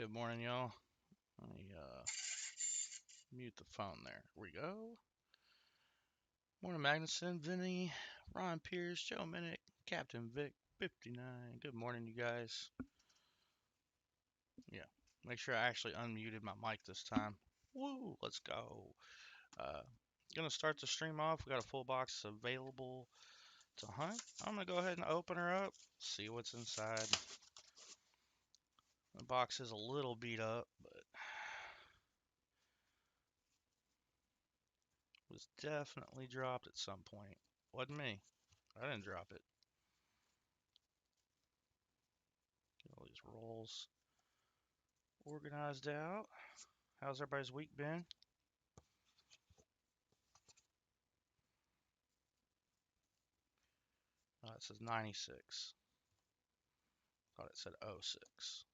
Good morning, y'all. Let me mute the phone there. Here we go. Morning, Magnuson, Vinny, Ron Pierce, Joe Minnick, Captain Vic, 59. Good morning, you guys. Yeah, make sure I actually unmuted my mic this time. Woo, let's go. Uh, gonna start the stream off. We got a full box available to hunt. I'm gonna go ahead and open her up, see what's inside. The box is a little beat up, but was definitely dropped at some point. Wasn't me. I didn't drop it. Get all these rolls organized out. How's everybody's week been? It says 96. Thought it said 06.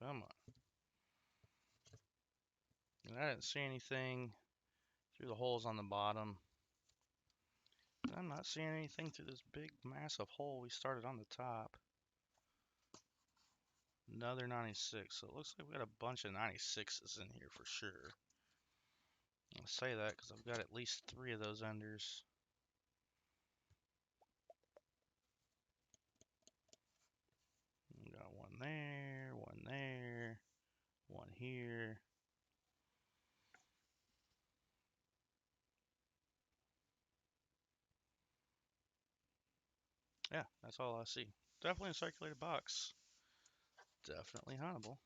Come on. And I didn't see anything through the holes on the bottom. I'm not seeing anything through this big, massive hole we started on the top. Another 96. So it looks like we got a bunch of 96s in here for sure. I say that because I've got at least 3 of those enders. We got one there, one here. Yeah, that's all I see. Definitely a circulated box. Definitely huntable.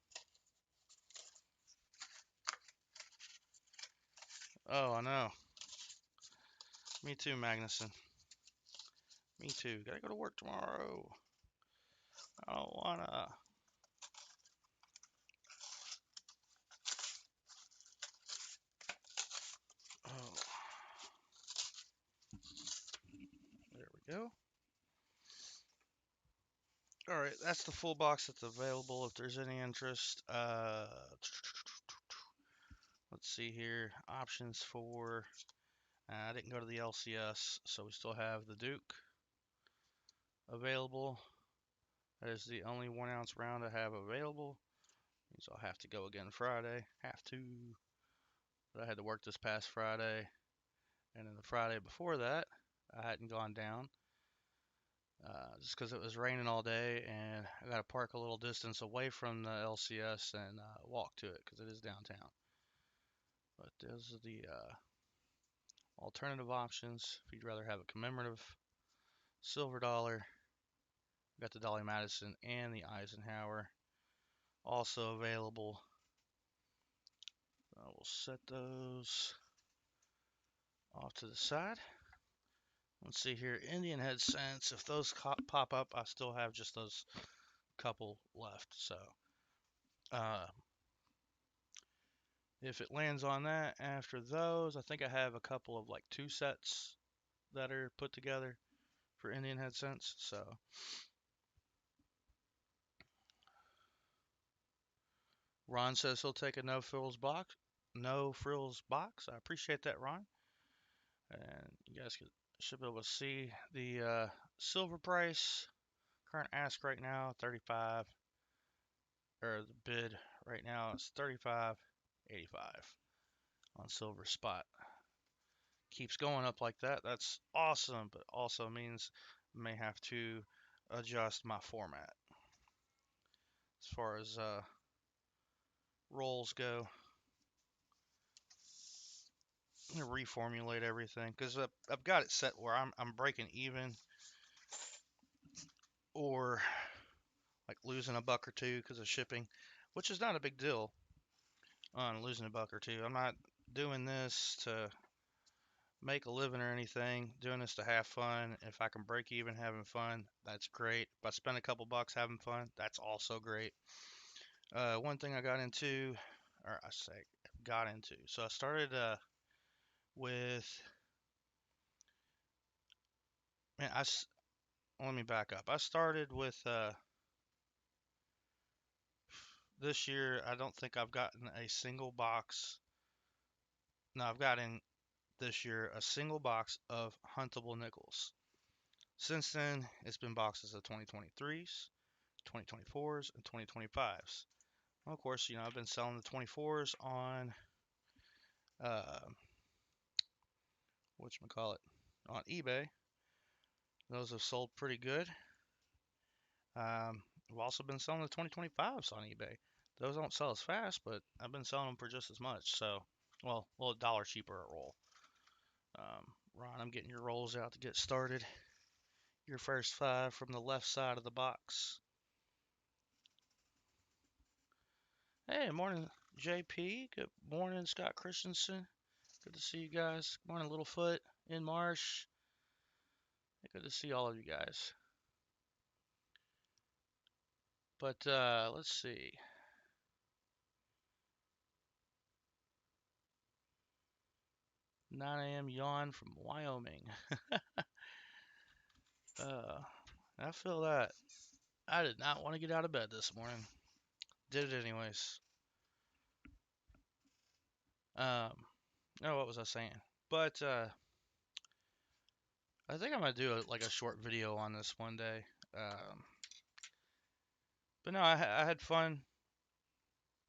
Oh, I know. Me too, Magnuson. Me too. Gotta go to work tomorrow. I don't wanna. Oh, there we go. All right, that's the full box that's available. If there's any interest, let's see here. Options for. I didn't go to the LCS, so we still have the Duke available. That is the only 1 ounce round I have available. Means I'll have to go again Friday. Have to. But I had to work this past Friday, and then the Friday before that, I hadn't gone down. Just because it was raining all day, and I got to park a little distance away from the LCS and walk to it because it is downtown. But those are the alternative options. If you'd rather have a commemorative silver dollar, got the Dolly Madison and the Eisenhower also available. I will set those off to the side. Let's see here, Indian head scents. If those pop up, I still have just those couple left. So uh, if it lands on that after those, I think I have a couple of like 2 sets that are put together for Indian head scents. So Ron says he'll take a no frills box. No frills box. I appreciate that, Ron. And you guys should be able to see the silver price. Current ask right now 35, or the bid right now is 35.85 on silver spot. Keeps going up like that. That's awesome, but also means I may have to adjust my format as far as rolls go. I'm gonna reformulate everything because I've got it set where I'm breaking even or like losing a buck or two because of shipping, which is not a big deal on losing a buck or two. I'm not doing this to make a living or anything. Doing this to have fun. If I can break even having fun, that's great. If I spend a couple bucks having fun, that's also great. One thing I got into, or I say got into. So I started with, man, let me back up. I started with this year. I don't think I've gotten a single box. No, I've gotten this year a single box of huntable nickels. Since then, it's been boxes of 2023s, 2024s, and 2025s. Well, of course, I've been selling the 24s on uh, whatchamacallit, on eBay. Those have sold pretty good. I've also been selling the 2025s on eBay. Those don't sell as fast, but I've been selling them for just as much. So, well, a dollar cheaper a roll. Ron, I'm getting your rolls out to get started. Your first five from the left side of the box. Hey, morning, JP. Good morning, Scott Christensen. Good to see you guys. Good morning, Littlefoot, in Marsh. Good to see all of you guys. But let's see. 9 a.m. yawn from Wyoming. uh, I feel that. I did not want to get out of bed this morning. Did it anyways. Um, oh, what was I saying? But I think I'm gonna do like a short video on this one day. But no, I had fun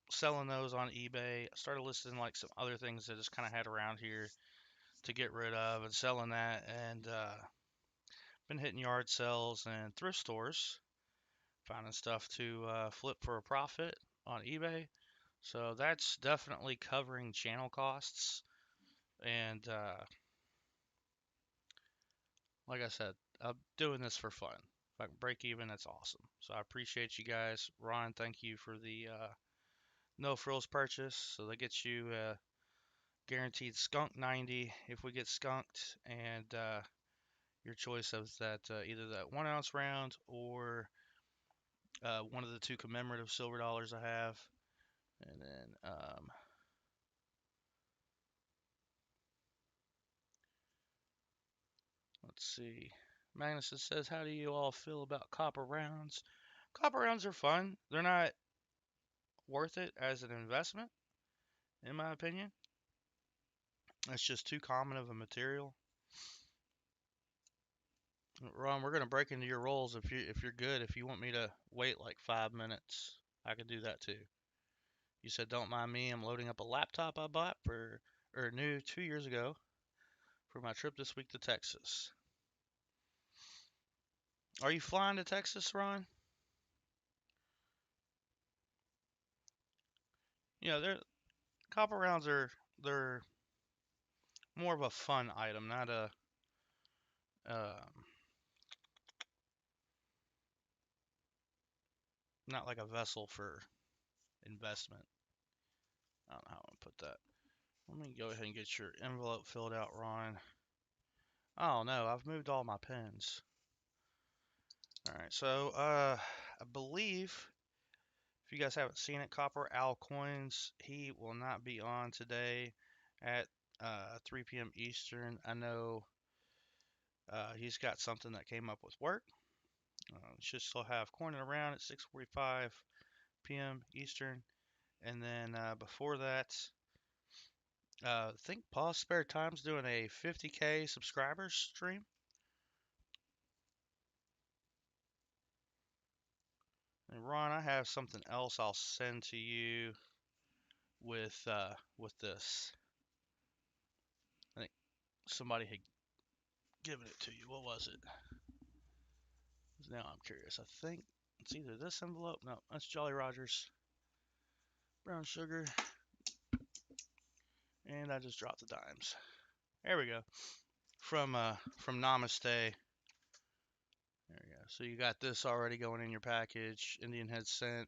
selling those on eBay. I started listing like some other things that I just kind of had around here to get rid of and selling that, and been hitting yard sales and thrift stores, finding stuff to flip for a profit on eBay. So that's definitely covering channel costs. And like I said, I'm doing this for fun. If I can break even, that's awesome. So I appreciate you guys. Ron, thank you for the no frills purchase. So that gets you guaranteed skunk 90 if we get skunked, and your choice of that either that 1 ounce round or one of the two commemorative silver dollars I have. And then let's see. Magnus says, how do you all feel about copper rounds? Copper rounds are fun. They're not worth it as an investment, in my opinion. It's just too common of a material. Ron, we're gonna break into your rolls if you're good. If you want me to wait like 5 minutes, I can do that too. You said don't mind me. I'm loading up a laptop I bought for or new 2 years ago for my trip this week to Texas. Are you flying to Texas, Ron? They're copper rounds they're more of a fun item, not a um, not like a vessel for investment. I don't know how I'm gonna put that. Let me go ahead and get your envelope filled out, Ron. Oh no, I've moved all my pens. All right, so I believe if you guys haven't seen it, Copper Al Coins, he will not be on today at 3 p.m. Eastern. I know he's got something that came up with work. Should still have Coin around at 6:45 p.m. Eastern, and then before that, I think Paul Spare Time's doing a 50K subscribers stream. And Ron, I have something else I'll send to you with this. I think somebody had given it to you. What was it? Now I'm curious. I think it's either this envelope. No, that's Jolly Rogers. Brown sugar. And I just dropped the dimes. There we go. From Namaste. There we go. So you got this already going in your package. Indian head cent,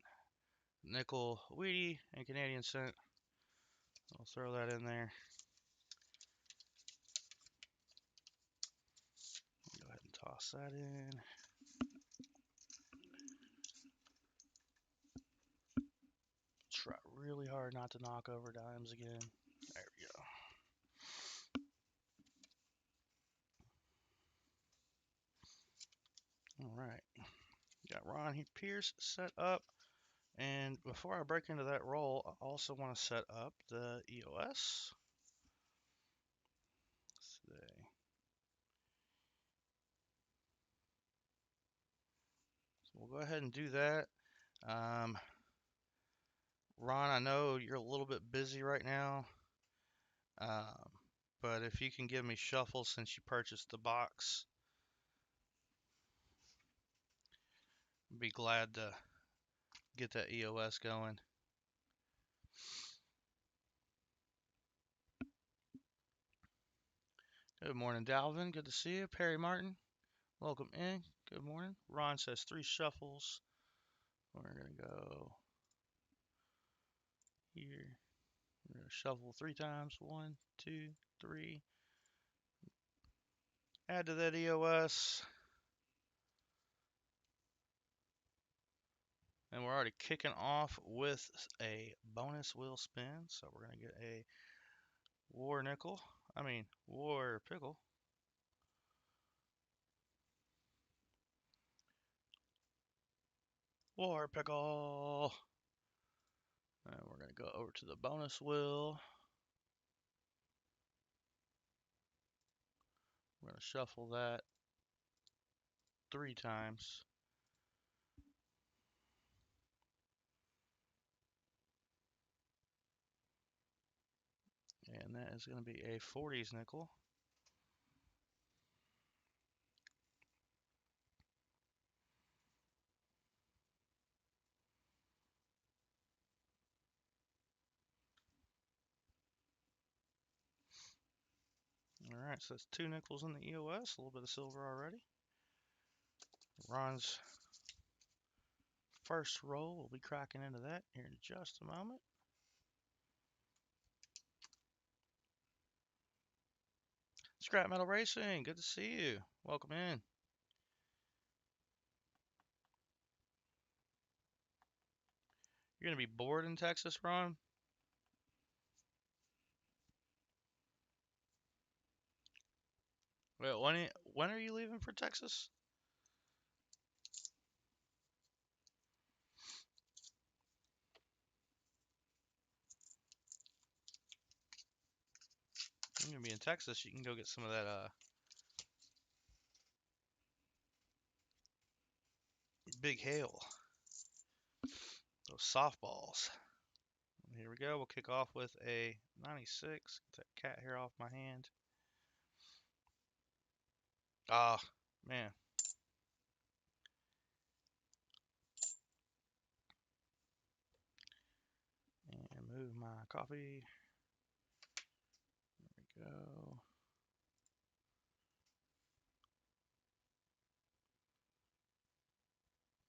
nickel wheatie, and Canadian cent. I'll throw that in there. Go ahead and toss that in. Try really hard not to knock over dimes again. There we go. All right. Got Ron Pierce set up. And before I break into that roll, I also want to set up the EOS. Today. we'll go ahead and do that. Ron, I know you're a little bit busy right now, um, but if you can give me shuffles since you purchased the box, I'd be glad to get that EOS going. Good morning, Dalvin. Good to see you. Perry Martin, welcome in. Good morning. Ron says 3 shuffles. We're going to go here. We're going to shuffle 3 times. 1, 2, 3. Add to that EOS. And we're already kicking off with a bonus wheel spin. So we're going to get a war pickle. War pickle. And we're going to go over to the bonus wheel. We're going to shuffle that 3 times. And that is going to be a 40s nickel. Alright, so that's 2 nickels in the EOS, a little bit of silver already. Ron's first roll, we'll be cracking into that here in just a moment. Scrap Metal Racing, good to see you. Welcome in. You're going to be bored in Texas, Ron? Well, when are you leaving for Texas? You're going to be in Texas, you can go get some of that big hail. Those softballs. Here we go. We'll kick off with a 96. Get that cat hair off my hand. Ah, man. And move my coffee. There we go.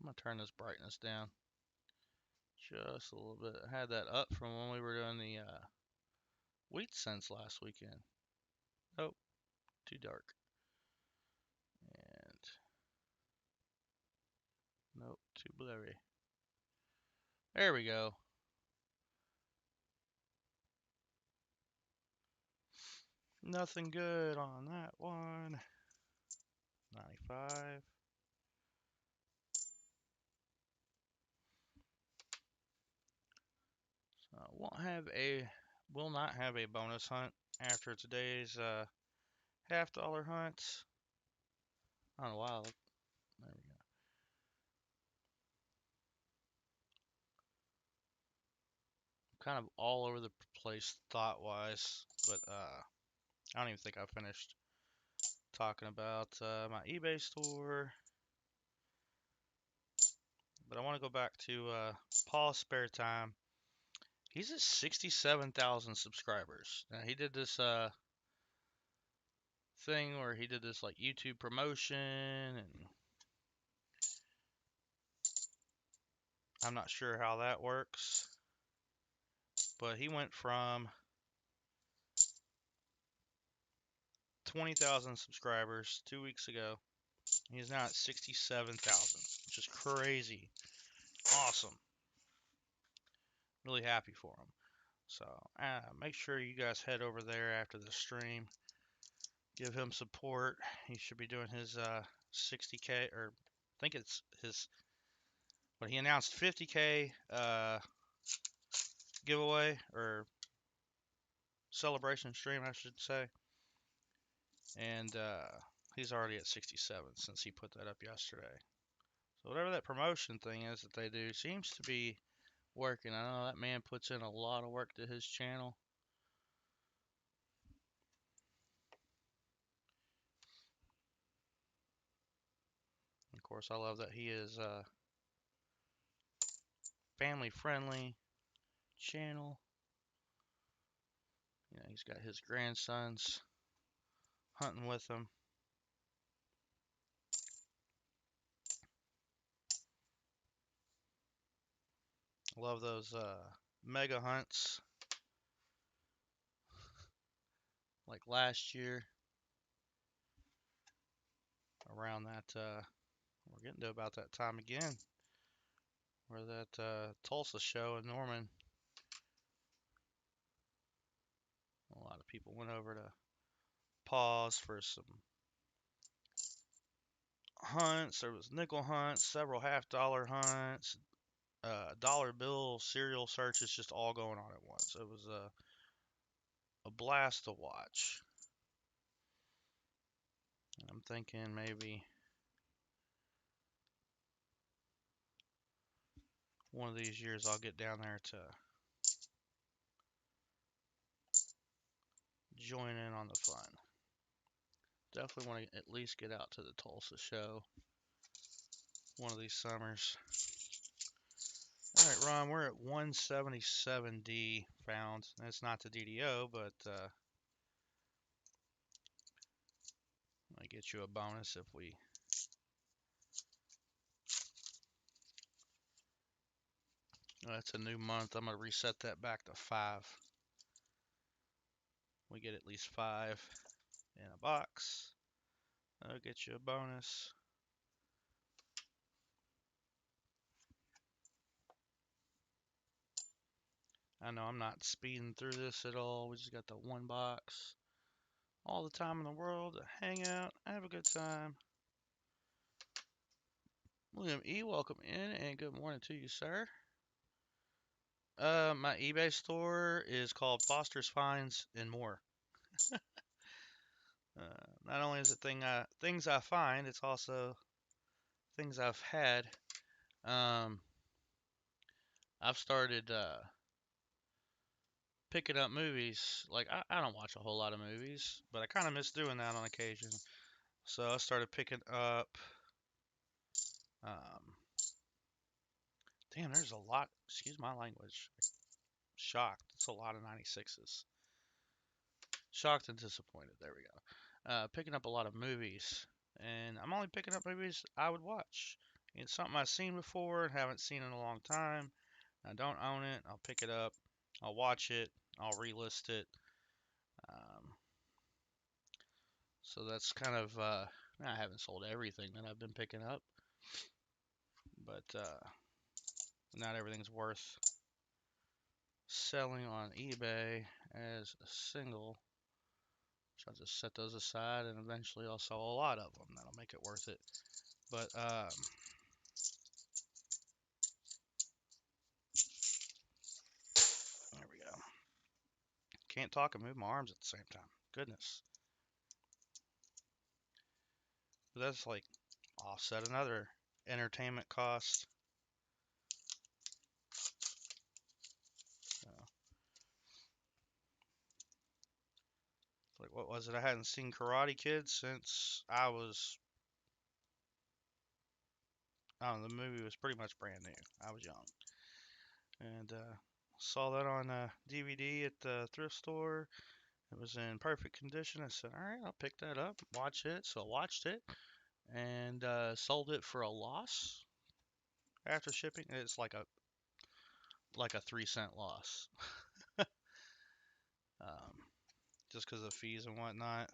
I'm going to turn this brightness down just a little bit. I had that up from when we were doing the wheat scents last weekend. Oh, too dark. And nope, too blurry. There we go. Nothing good on that one. 95. So will not have a bonus hunt after today's $50 hunt. On a while. There we go. Kind of all over the place thought wise, but I don't even think I finished talking about my eBay store. But I want to go back to Paul's spare time. He's at 67,000 subscribers. Now he did this thing where he did this like YouTube promotion, and I'm not sure how that works. But he went from 20,000 subscribers 2 weeks ago. He's now at 67,000, which is crazy. Awesome. Really happy for him. So make sure you guys head over there after the stream. Give him support. He should be doing his 60K, or I think it's his, but he announced 50K giveaway or celebration stream, I should say. And he's already at 67 since he put that up yesterday. So whatever that promotion thing is that they do seems to be working. I know that man puts in a lot of work to his channel. Of course, I love that he is family friendly channel. You know, he's got his grandsons hunting with him. Love those mega hunts like last year around that we're getting to about that time again where that Tulsa show in Norman, a lot of people went over to pause for some hunts. There was nickel hunts, several half-dollar hunts, dollar bill serial searches, just all going on at once. It was a blast to watch. And I'm thinking maybe one of these years I'll get down there to join in on the fun. Definitely want to at least get out to the Tulsa show one of these summers. All right, Ron, we're at 177D found. That's not the DDO, but might get you a bonus if we. That's a new month. I'm gonna reset that back to 5. We get at least 5 in a box. That'll get you a bonus. I know I'm not speeding through this at all. We just got the one box. All the time in the world to hang out, have a good time. William E., welcome in, and good morning to you, sir. My eBay store is called Foster's Finds and More. Not only is it things I find, it's also things I've had. Um, I've started picking up movies. Like I don't watch a whole lot of movies, but I kind of miss doing that on occasion. So I started picking up. Um, damn, there's a lot. Excuse my language. Shocked. It's a lot of 96s. Shocked and disappointed. There we go. Picking up a lot of movies, and I'm only picking up movies I would watch. It's something I've seen before and haven't seen in a long time. I don't own it. I'll pick it up. I'll watch it. I'll relist it. Um, so that's kind of. I haven't sold everything that I've been picking up, but not everything's worth selling on eBay as a single. So I'll just set those aside, and eventually I'll sell a lot of them. That'll make it worth it. But there we go. Can't talk and move my arms at the same time. Goodness. But that's like offset another entertainment cost. So, like what was it? I hadn't seen Karate Kid since I was. I don't know, the movie was pretty much brand new. I was young, and saw that on DVD at the thrift store. It was in perfect condition. I said, "All right, I'll pick that up, watch it." So I watched it and sold it for a loss after shipping. It's like a 3-cent loss, um, just because of fees and whatnot.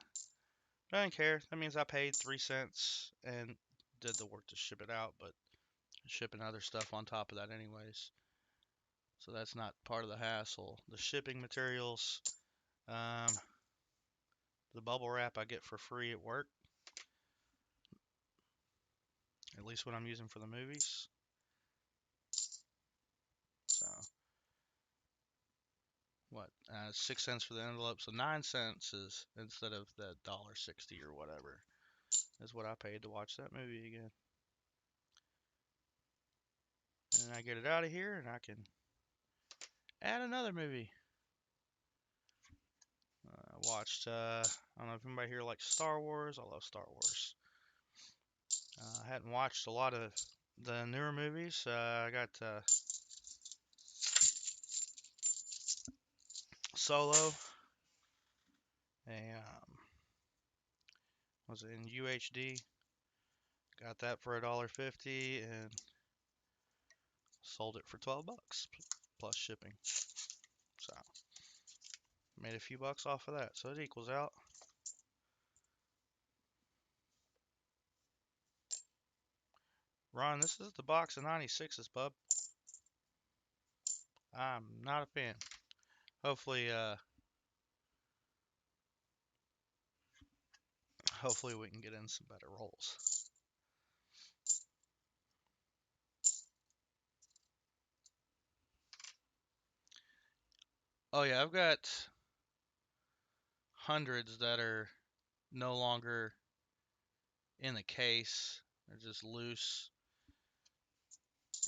But I didn't care. That means I paid 3 cents and did the work to ship it out, but shipping other stuff on top of that anyways. So that's not part of the hassle. The shipping materials, um, the bubble wrap I get for free at work, at least what I'm using for the movies. So what? 6 cents for the envelope, so 9 cents is instead of the $1.60 or whatever is what I paid to watch that movie again. And then I get it out of here and I can add another movie. I watched, I don't know if anybody here likes Star Wars. I love Star Wars. I hadn't watched a lot of the newer movies. I got Solo, and was it in UHD? Got that for $1.50 and sold it for $12 plus shipping. So made a few bucks off of that. So it equals out. Ron, this is the box of 96s, bub. I'm not a fan. Hopefully, hopefully we can get in some better rolls. Oh yeah, I've got hundreds that are no longer in the case. They're just loose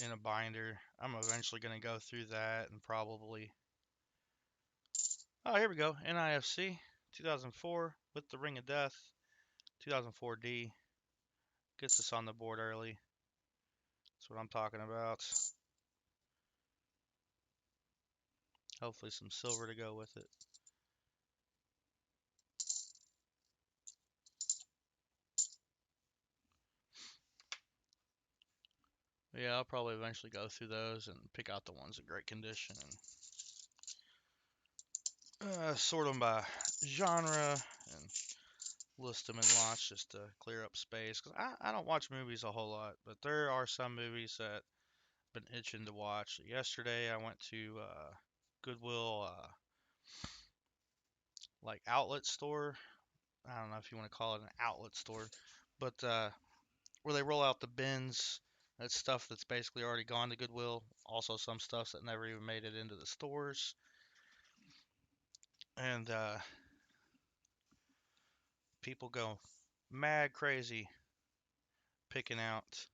in a binder. I'm eventually going to go through that and probably. Oh, here we go. NIFC 2004 with the Ring of Death. 2004D gets us on the board early. That's what I'm talking about. Hopefully some silver to go with it. But yeah, I'll probably eventually go through those and pick out the ones in great condition and sort them by genre and list them in lots just to clear up space. Because I don't watch movies a whole lot, but there are some movies that I've been itching to watch. Yesterday I went to Goodwill, like outlet store. I don't know if you want to call it an outlet store, but where they roll out the bins. That's stuff that's basically already gone to Goodwill. Also, some stuff that never even made it into the stores. And people go mad crazy picking out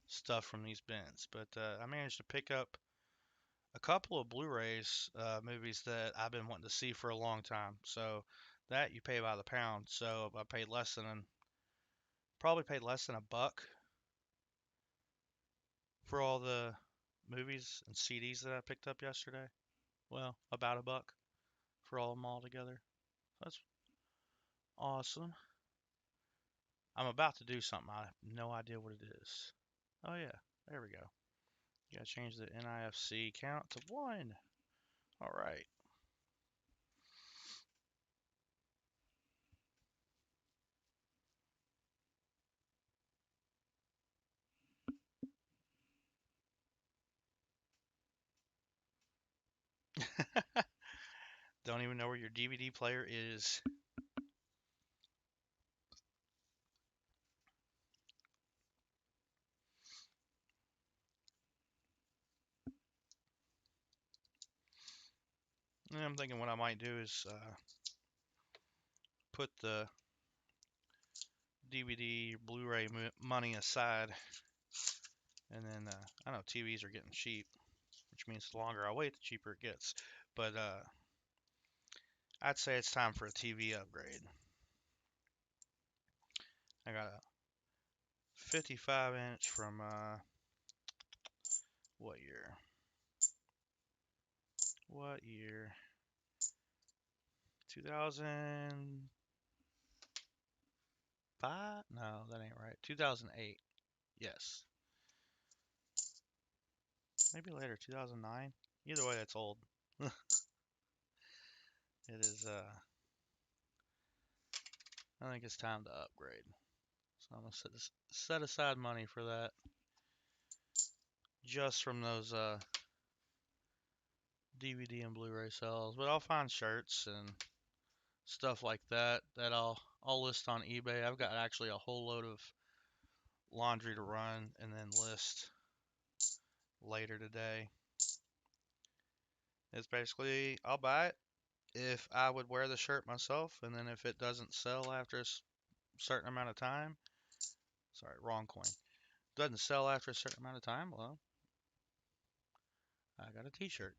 stuff from these bins. But I managed to pick up a couple of Blu-rays, movies that I've been wanting to see for a long time. So that you pay by the pound. So I paid probably paid less than $1 for all the movies and CDs that I picked up yesterday. Well, about $1 for all of them all together. That's awesome. I'm about to do something. I have no idea what it is. Oh yeah, there we go. You gotta change the NIFC count to 1. All right. Don't even know where your DVD player is. And I'm thinking what I might do is put the DVD, Blu-ray money aside, and then I know TVs are getting cheap, which means the longer I wait, the cheaper it gets. But I'd say it's time for a TV upgrade. I got a 55-inch from what year? What year? 2005? No, that ain't right. 2008. Yes. Maybe later, 2009. Either way, that's old. It is, I think it's time to upgrade. So I'm going to set aside money for that. Just from those DVD and Blu-ray sales. But I'll find shirts and stuff like that I'll list on eBay. I've got actually a whole load of laundry to run and then list later today. It's basically I'll buy it if I would wear the shirt myself, and then if it doesn't sell after a certain amount of time, sorry, wrong coin. Doesn't sell after a certain amount of time, well, I got a t-shirt.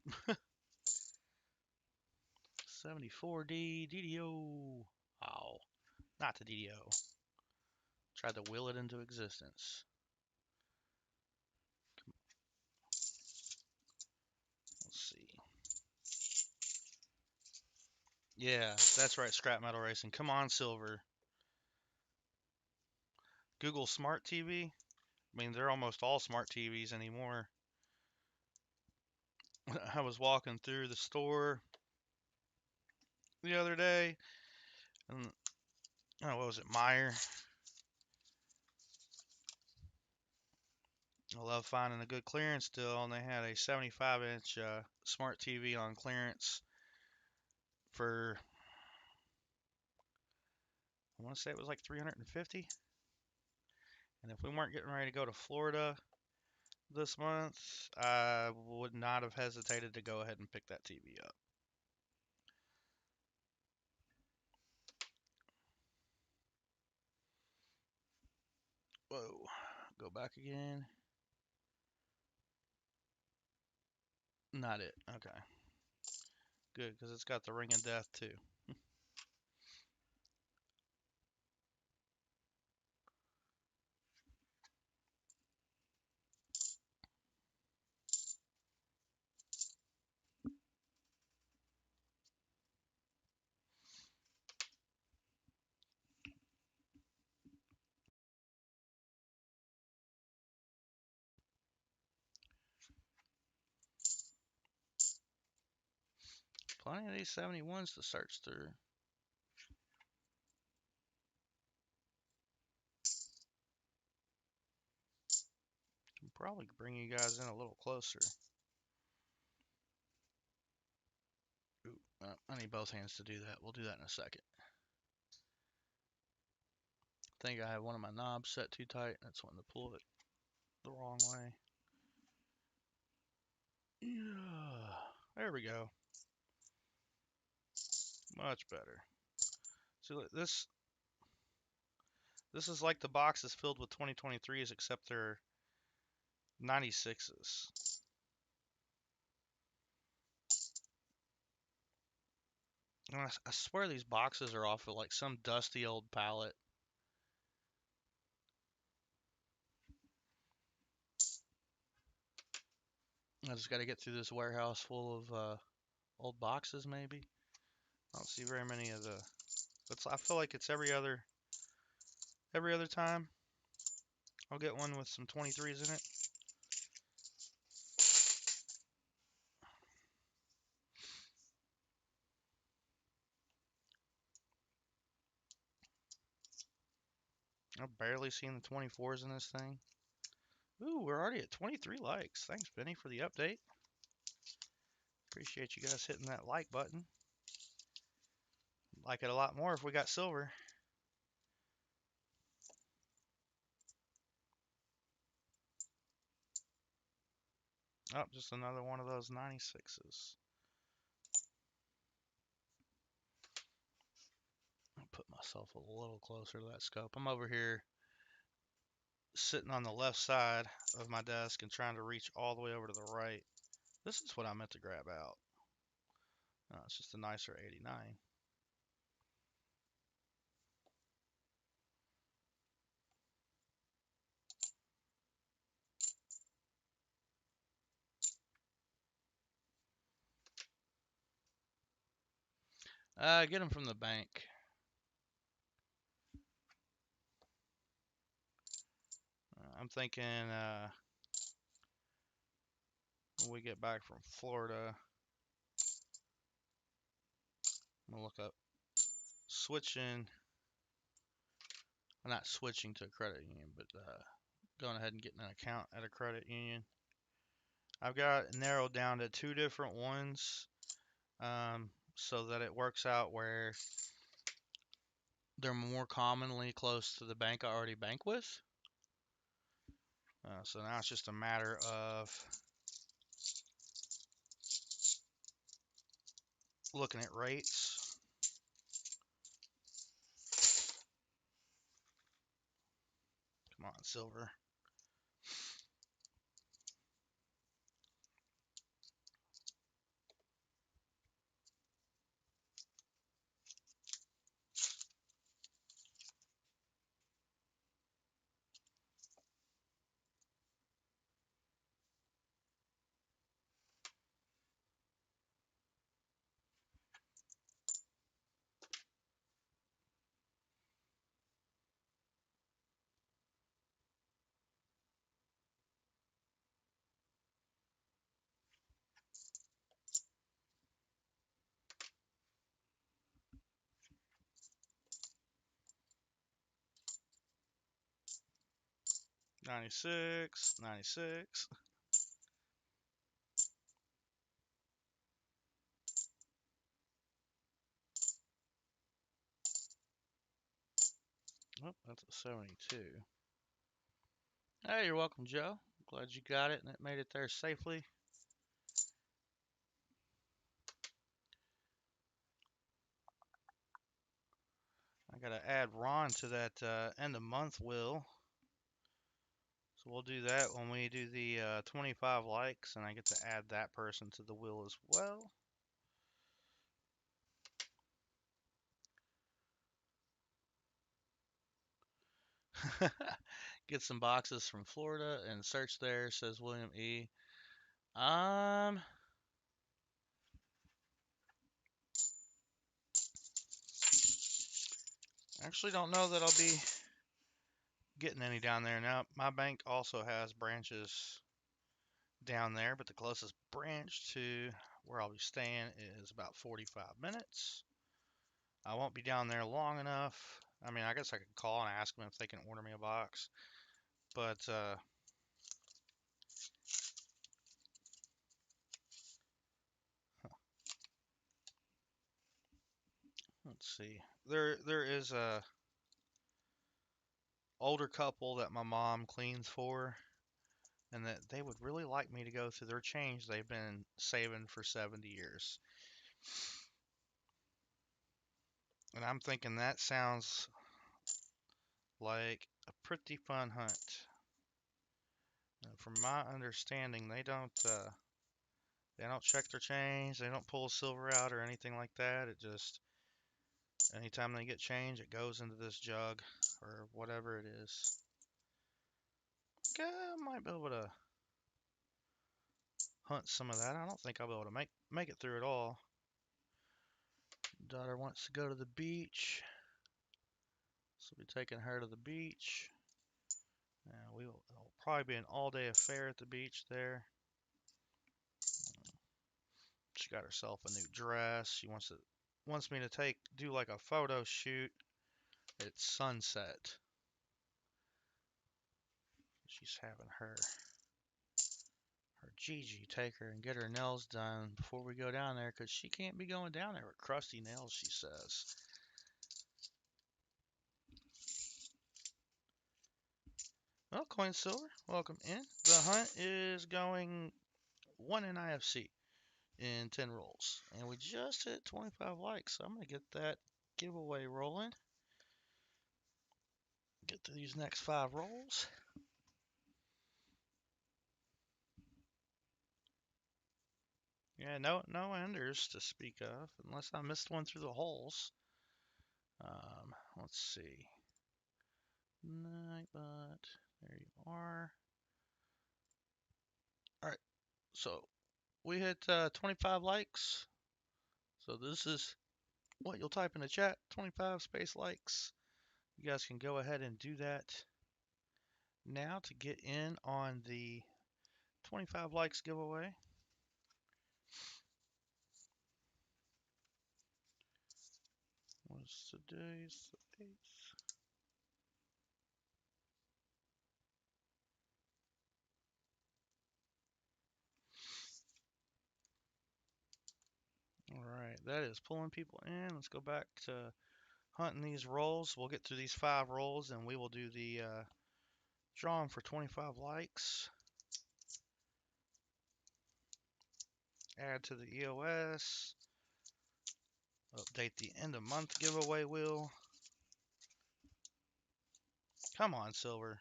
74D DDO. Oh, not the DDO. Tried to will it into existence. Let's see. Yeah, that's right, Scrap Metal Racing. Come on, Silver. Google Smart TV. I mean, they're almost all smart TVs anymore. I was walking through the store the other day, and oh, what was it, Meyer? I love finding a good clearance deal, and they had a 75-inch smart TV on clearance for, I want to say it was like 350. And if we weren't getting ready to go to Florida this month, I would not have hesitated to go ahead and pick that TV up. Whoa, go back again. Not it. Okay. Good, because it's got the ring of death too. Plenty of these 71s to search through. Can probably bring you guys in a little closer. Ooh, I need both hands to do that. We'll do that in a second. I think I have one of my knobs set too tight. That's when to pull it the wrong way. Yeah, there we go. Much better. See, look, this is like the boxes filled with 2023s, except they're 96s. And I swear these boxes are off of like some dusty old pallet. I just got to get through this warehouse full of old boxes, maybe. I don't see very many of the. I feel like it's every other time. I'll get one with some 23s in it. I've barely seen the 24s in this thing. Ooh, we're already at 23 likes. Thanks, Benny, for the update. Appreciate you guys hitting that like button. Like it a lot more if we got silver. Oh, just another one of those 96s. I'll put myself a little closer to that scope. I'm over here sitting on the left side of my desk and trying to reach all the way over to the right. This is what I meant to grab out. Oh, it's just a nicer 89. Get them from the bank. I'm thinking when we get back from Florida, I'm gonna look up switching. Not switching to a credit union, but going ahead and getting an account at a credit union. I've got it narrowed down to 2 different ones, so that it works out where they're more commonly close to the bank I already bank with. So now it's just a matter of looking at rates. Come on, silver. 96, 96. Oh, that's a 72. Hey, you're welcome, Joe. Glad you got it and it made it there safely. I gotta add Ron to that end of month will. So we'll do that when we do the 25 likes, and I get to add that person to the will as well. Get some boxes from Florida and search there, says William E. Actually don't know that I'll be getting any down there now. My bank also has branches down there, but the closest branch to where I'll be staying is about 45 minutes. I won't be down there long enough. I mean, I guess I could call and ask them if they can order me a box, but let's see. There is a older couple that my mom cleans for, and that they would really like me to go through their change they've been saving for 70 years. And I'm thinking that sounds like a pretty fun hunt. From my understanding, they don't check their change, they don't pull silver out or anything like that. It just anytime they get change, it goes into this jug or whatever it is. Okay, I might be able to hunt some of that. I don't think I'll be able to make it through it all. Daughter wants to go to the beach, so we'll be taking her to the beach. It'll probably be an all-day affair at the beach there. She got herself a new dress. She wants me to do like a photo shoot at sunset. She's having her Gigi take her and get her nails done before we go down there, because she can't be going down there with crusty nails, she says. Well, Coin Silver, welcome in. The hunt is going 1 NIFC in 10 rolls. And we just hit 25 likes, so I'm going to get that giveaway rolling. Get to these next 5 rolls. Yeah, no enders to speak of, unless I missed one through the holes. Let's see. Nightbot, there you are. Alright, so we hit 25 likes. So this is what you'll type in the chat, 25 space likes. You guys can go ahead and do that now to get in on the 25 likes giveaway. What's today's 8th? Alright, that is pulling people in. Let's go back to hunting these rolls. We'll get through these 5 rolls and we will do the drawing for 25 likes. Add to the EOS. Update the end of month giveaway wheel. Come on, Silver.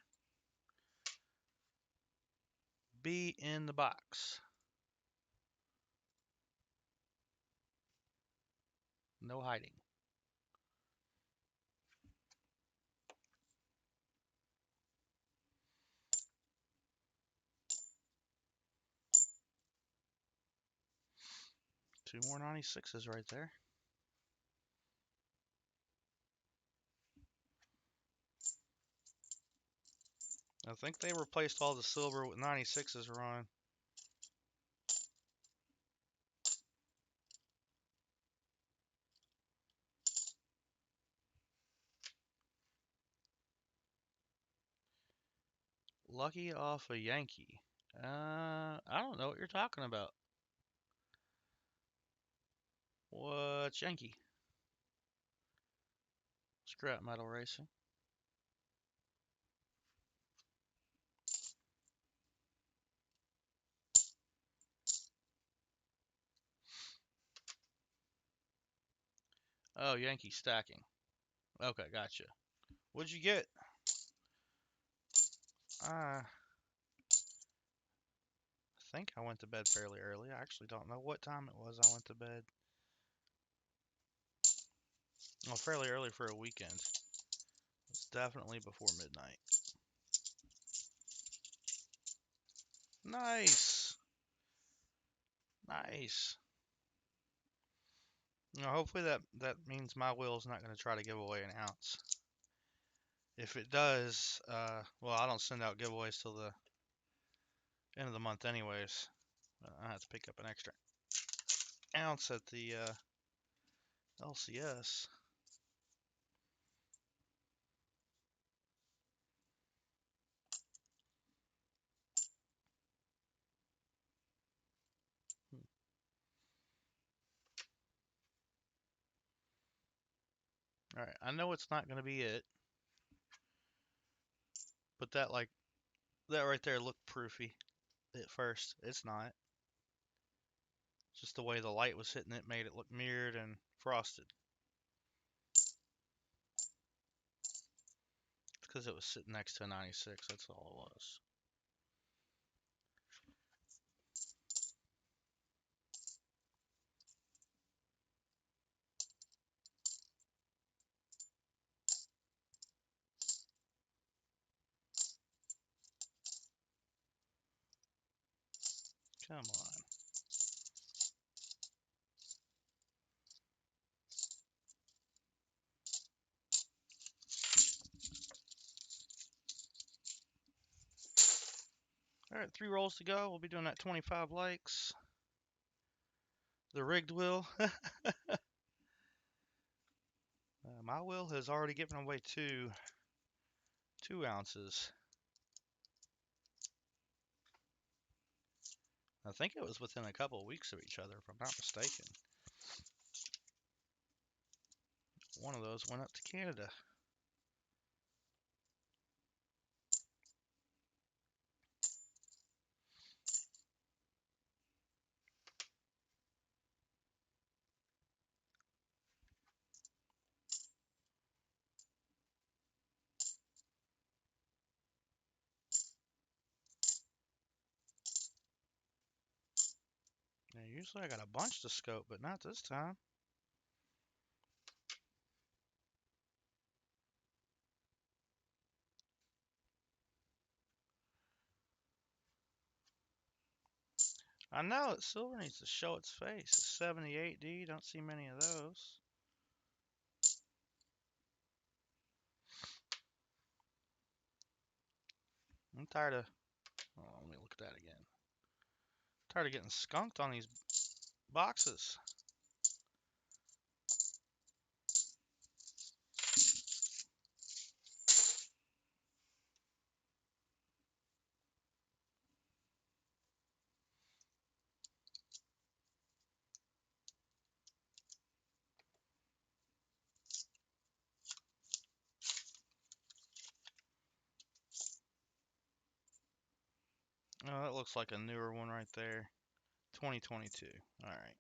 Be in the box. No hiding. Two more 96s right there. I think they replaced all the silver with 96s, Ron. Lucky off a Yankee. I don't know what you're talking about. What's Yankee? Scrap metal racing. Oh, Yankee stacking. Okay, gotcha. What'd you get? I think I went to bed fairly early. I actually don't know what time it was I went to bed. Well, fairly early for a weekend. It's definitely before midnight. Nice. Nice. Hopefully that means my wheel's not going to try to give away an ounce. If it does, well, I don't send out giveaways till the end of the month anyways. I have to pick up an extra ounce at the LCS. All right, I know it's not going to be it, but that right there looked proofy at first. It's not. Just the way the light was hitting it made it look mirrored and frosted. It's because it was sitting next to a 96. That's all it was. Come on. All right, 3 rolls to go. We'll be doing that 25 likes. The rigged wheel. My wheel has already given away two ounces. I think it was within a couple of weeks of each other, if I'm not mistaken. One of those went up to Canada. Now, usually I got a bunch to scope, but not this time. I know that silver needs to show its face. 78D, don't see many of those. I'm tired of. Oh, let me look at that again. Tired of getting skunked on these boxes. Oh, that looks like a newer one right there. 2022. All right.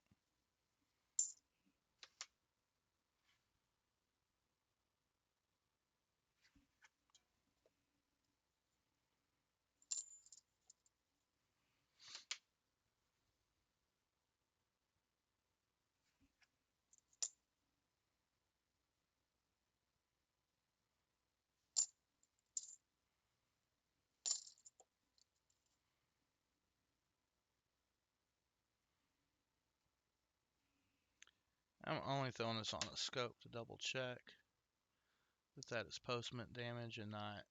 I'm only throwing this on a scope to double check that that is postment damage and not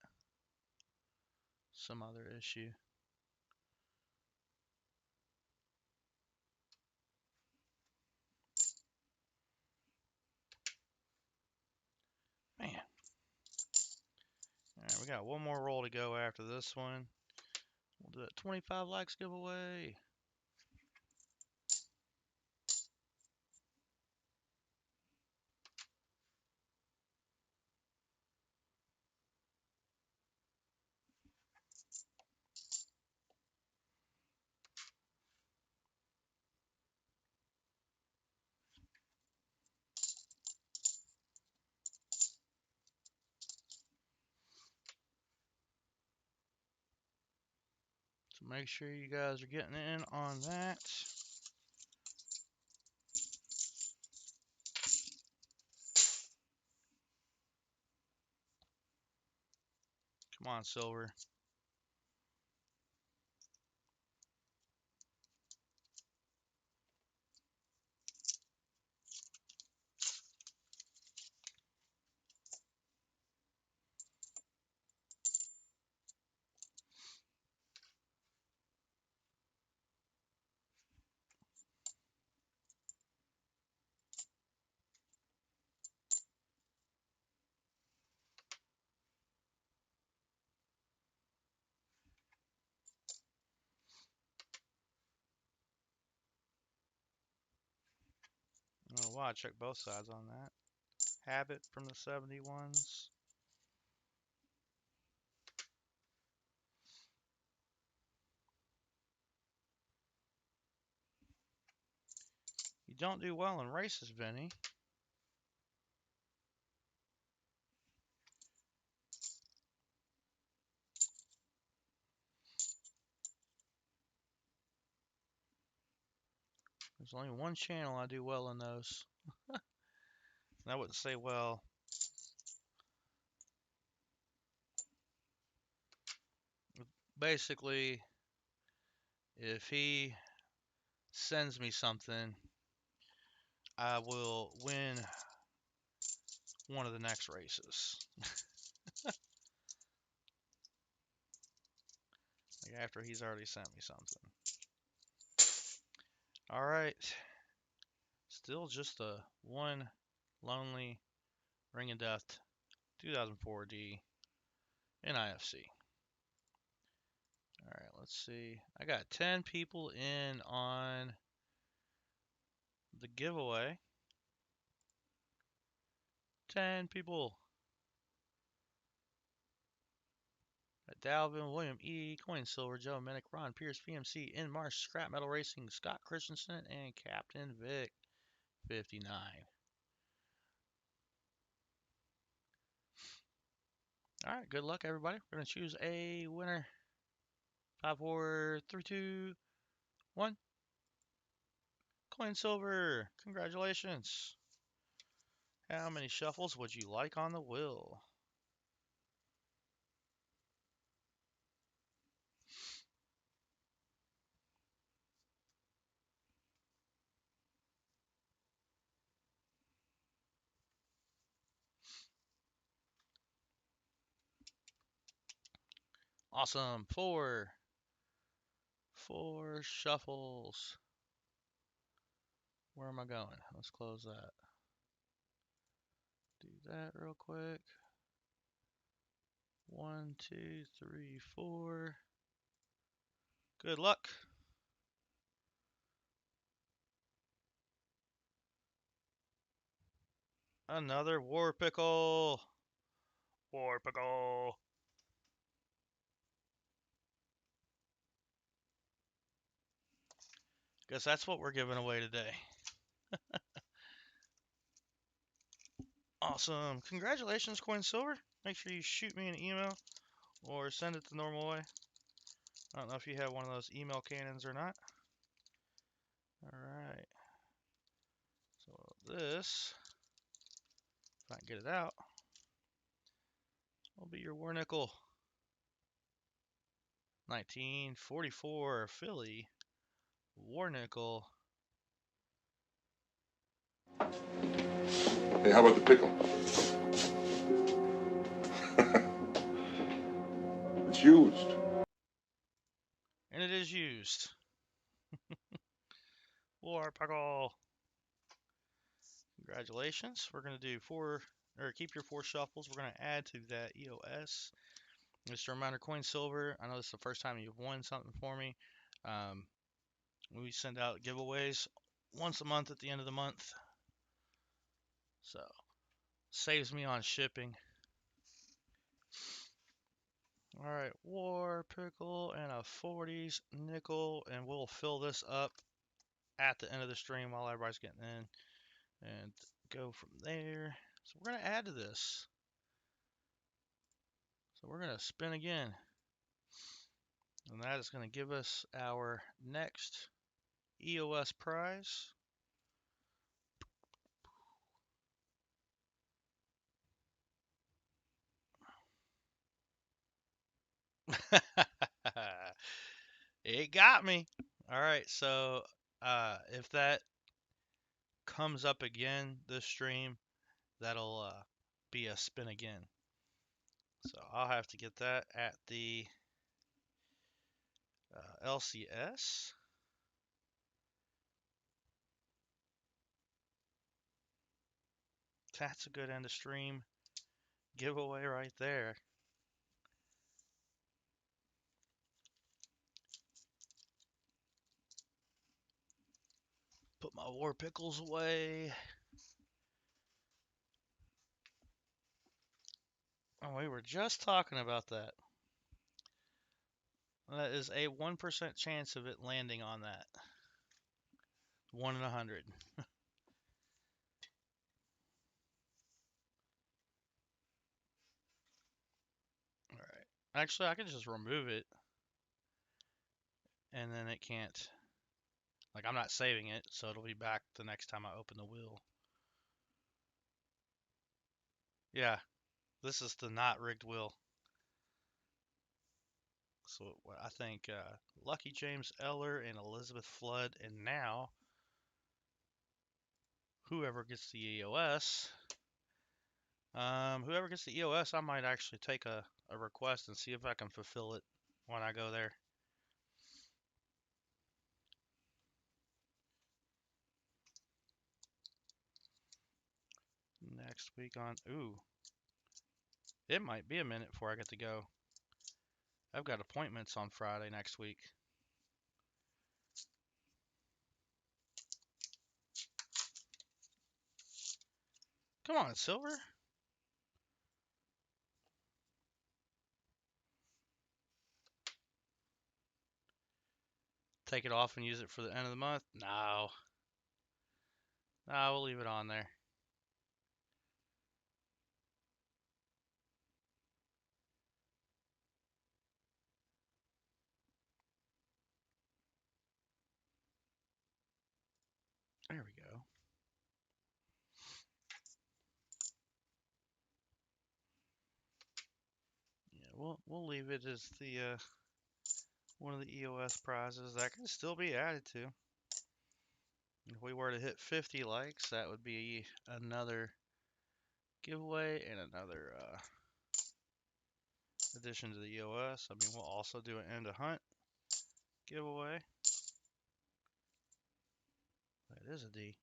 some other issue. Man. Alright, we got one more roll to go after this one. We'll do that 25 likes giveaway. So make sure you guys are getting in on that. Come on, Silver. I don't know why I checked both sides on that. Habit from the 71s. You don't do well in races, Vinny. There's only one channel I do well in those. I wouldn't say well. Basically, if he sends me something, I will win one of the next races. Like after he's already sent me something. All right. Still just the one lonely Ring of Death 2004D in IFC. All right, let's see. I got 10 people in on the giveaway. 10 people. Dalvin, William E., Coin Silver, Joe Minnick, Ron Pierce, PMC, In Marsh, Scrap Metal Racing, Scott Christensen, and Captain Vic 59. All right, good luck, everybody. We're going to choose a winner. 5, 4, 3, 2, 1. Coin Silver, congratulations. How many shuffles would you like on the wheel? Awesome. 4. 4 shuffles. Where am I going? Let's close that. Do that real quick. 1, 2, 3, 4. Good luck. Another War Pickle. War Pickle. Guess that's what we're giving away today. Awesome. Congratulations, Coin Silver. Make sure you shoot me an email or send it the normal way. I don't know if you have one of those email cannons or not. All right. So this, if I can get it out, will be your War Nickel. 1944 Philly War Nickel. Hey, how about the pickle? It's used. And it is used. War Pickle. Congratulations. We're going to do 4, or keep your 4 shuffles. We're going to add to that EOS Just a reminder, Coin Silver. I know this is the first time you've won something for me. Um, we send out giveaways once a month at the end of the month, so saves me on shipping. All right, War Pickle and a 40s nickel, and we'll fill this up at the end of the stream while everybody's getting in, and go from there. So we're gonna add to this. So we're gonna spin again, and that is gonna give us our next EOS prize. It got me. All right, so if that comes up again this stream, that'll be a spin again. So I'll have to get that at the LCS. That's a good end of stream giveaway right there. Put my war pickles away. Oh, we were just talking about that. That is a 1% chance of it landing on that. 1 in 100. All right. Actually, I could just remove it, and then it can't. Like, I'm not saving it, so it'll be back the next time I open the wheel. Yeah, this is the not rigged wheel. So I think Lucky James Eller and Elizabeth Flood, and now whoever gets the EOS. Whoever gets the EOS, I might actually take a request and see if I can fulfill it when I go there. Next week on, ooh, it might be a minute before I get to go. I've got appointments on Friday next week. Come on, Silver. Take it off and use it for the end of the month? No. No, we'll leave it on there. There we go. Yeah, we'll leave it as the one of the EOS prizes that can still be added to. If we were to hit 50 likes, that would be another giveaway and another addition to the EOS. I mean, we'll also do an end to hunt giveaway. That is a D.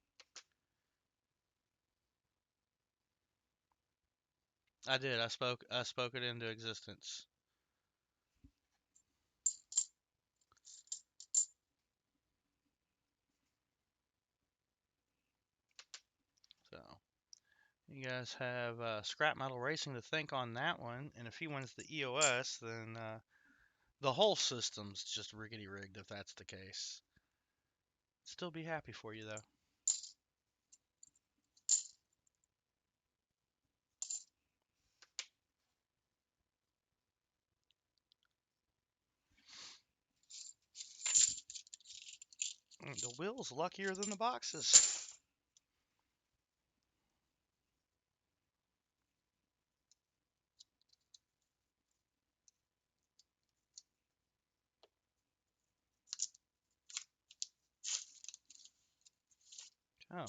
I did. I spoke it into existence. So you guys have Scrap Metal Racing to thank on that one. And if he wins the EOS, then the whole system's just riggedy rigged. If that's the case, still be happy for you though. The wheel's luckier than the boxes. Come on.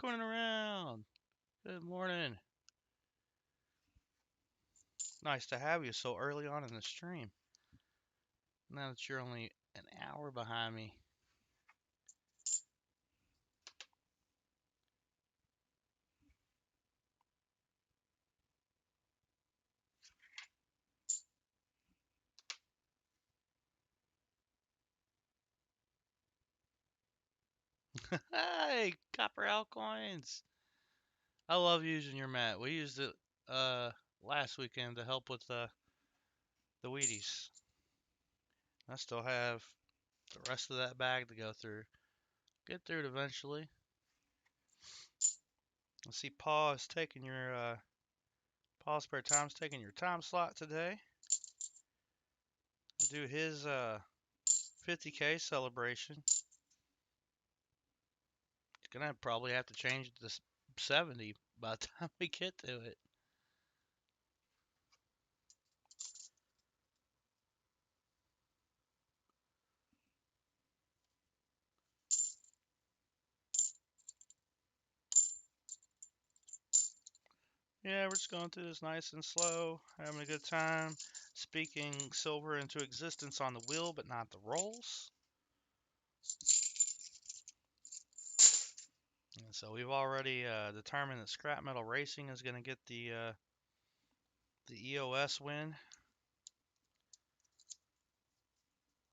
Going around. Good morning. Nice to have you so early on in the stream. Now that you're only an hour behind me. Hey, copper coins. I love using your mat. We used it uh last weekend to help with the Wheaties. I still have the rest of that bag to go through. Get through it eventually. I see Paul is taking your Paul Spare Time's taking your time slot today to do his 50K celebration. He's gonna probably have to change it to 70 by the time we get to it. Yeah, we're just going through this nice and slow, having a good time, speaking silver into existence on the wheel, but not the rolls. And so we've already determined that scrap metal racing is going to get the EOS win,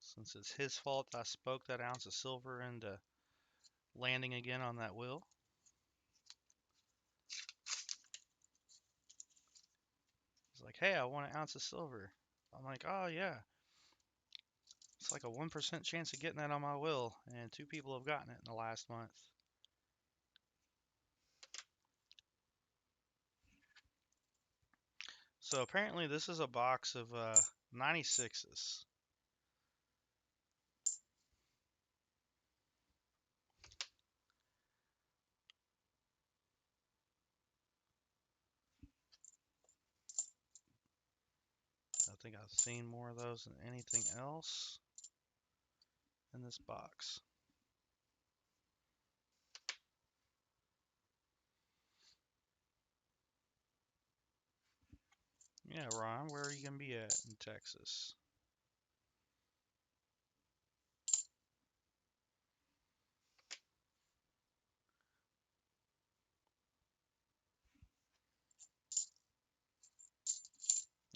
since it's his fault I spoke that ounce of silver into landing again on that wheel. He's like, "Hey, I want an ounce of silver." I'm like, "Oh yeah, it's like a 1% chance of getting that on my wheel, and two people have gotten it in the last month." So apparently this is a box of 96s. I think I've seen more of those than anything else in this box. Yeah, Ron, where are you going to be at in Texas?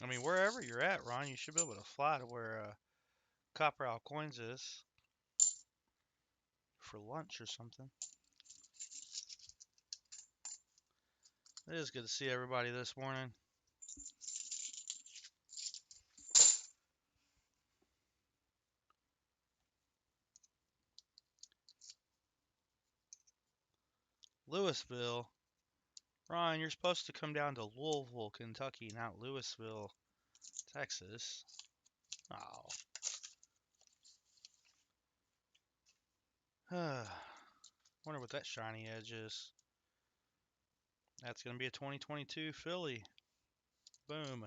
I mean, wherever you're at, Ron, you should be able to fly to where Copper Owl Coins is for lunch or something. It is good to see everybody this morning. Louisville. Ron, you're supposed to come down to Louisville, Kentucky, not Louisville, Texas. Oh. Wonder what that shiny edge is. That's going to be a 2022 Philly. Boom.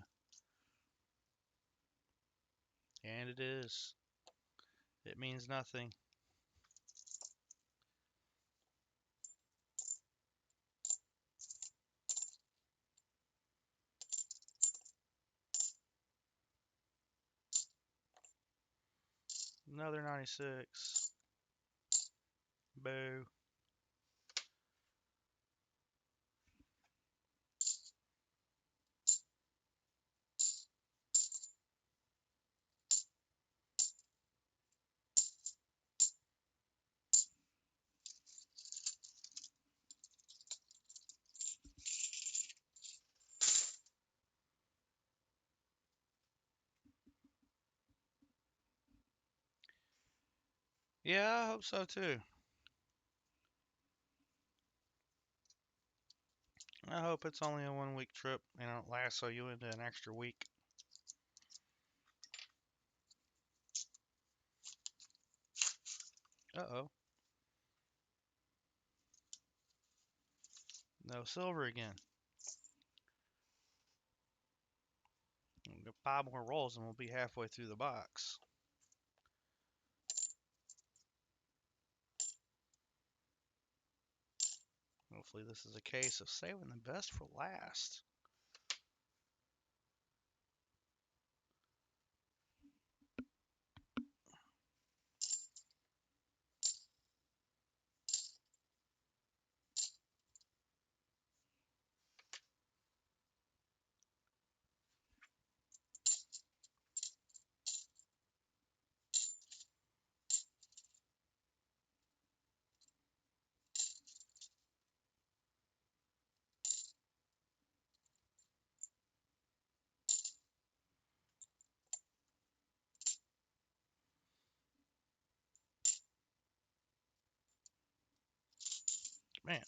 And it is. It means nothing. Another 96. Boo. Yeah, I hope so too. I hope it's only a 1 week trip and it lasts so you into an extra week. Uh-oh. No silver again. 5 more rolls and we'll be halfway through the box. Hopefully this is a case of saving the best for last. Man,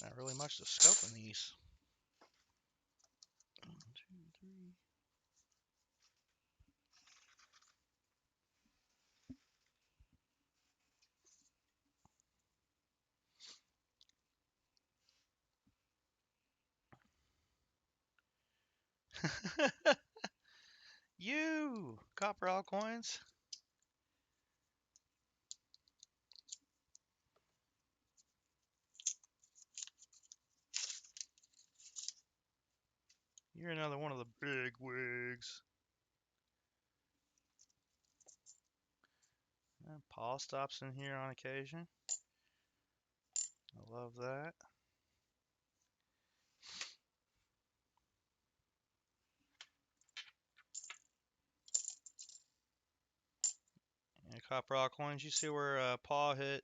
not really much to scope in these. 1, 2, 3. You copper all coins. You're another one of the big wigs. And Paul stops in here on occasion. I love that. And copper all coins. You see where Paul hit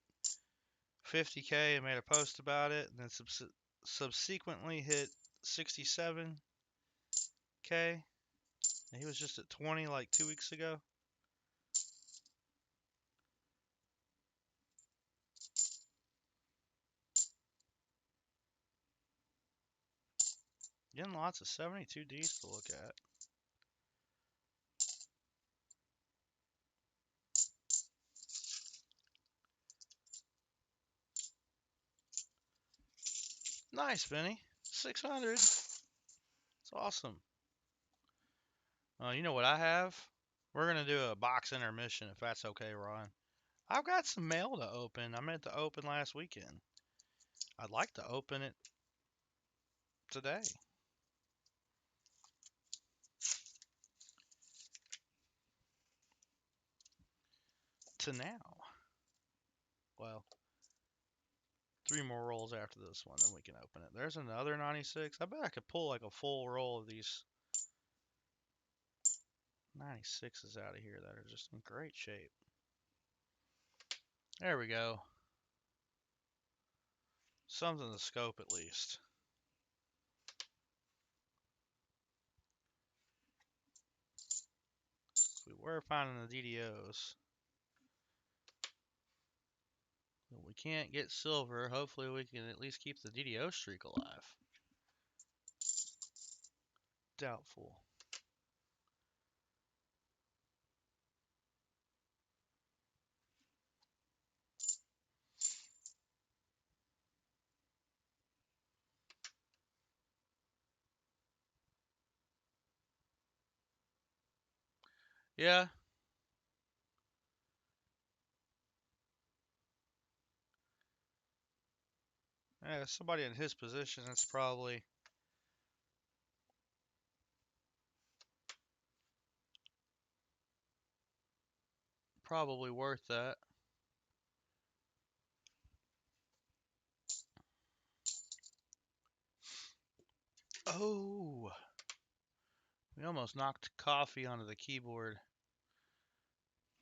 50K and made a post about it, and then subsequently hit 67K. And he was just at 20 like 2 weeks ago. Getting lots of 72Ds to look at. Nice, Benny. 600. It's awesome. You know what I have? We're going to do a box intermission if that's okay, Ron. I've got some mail to open. I meant to open last weekend. I'd like to open it today. To now. Well, 3 more rolls after this one, then we can open it. There's another 96. I bet I could pull like a full roll of these 96s out of here that are just in great shape. There we go. Something to scope at least. We were finding the DDOs. But we can't get silver. Hopefully we can at least keep the DDO streak alive. Doubtful. Yeah. Yeah, somebody in his position, it's probably worth that. Oh, we almost knocked coffee onto the keyboard.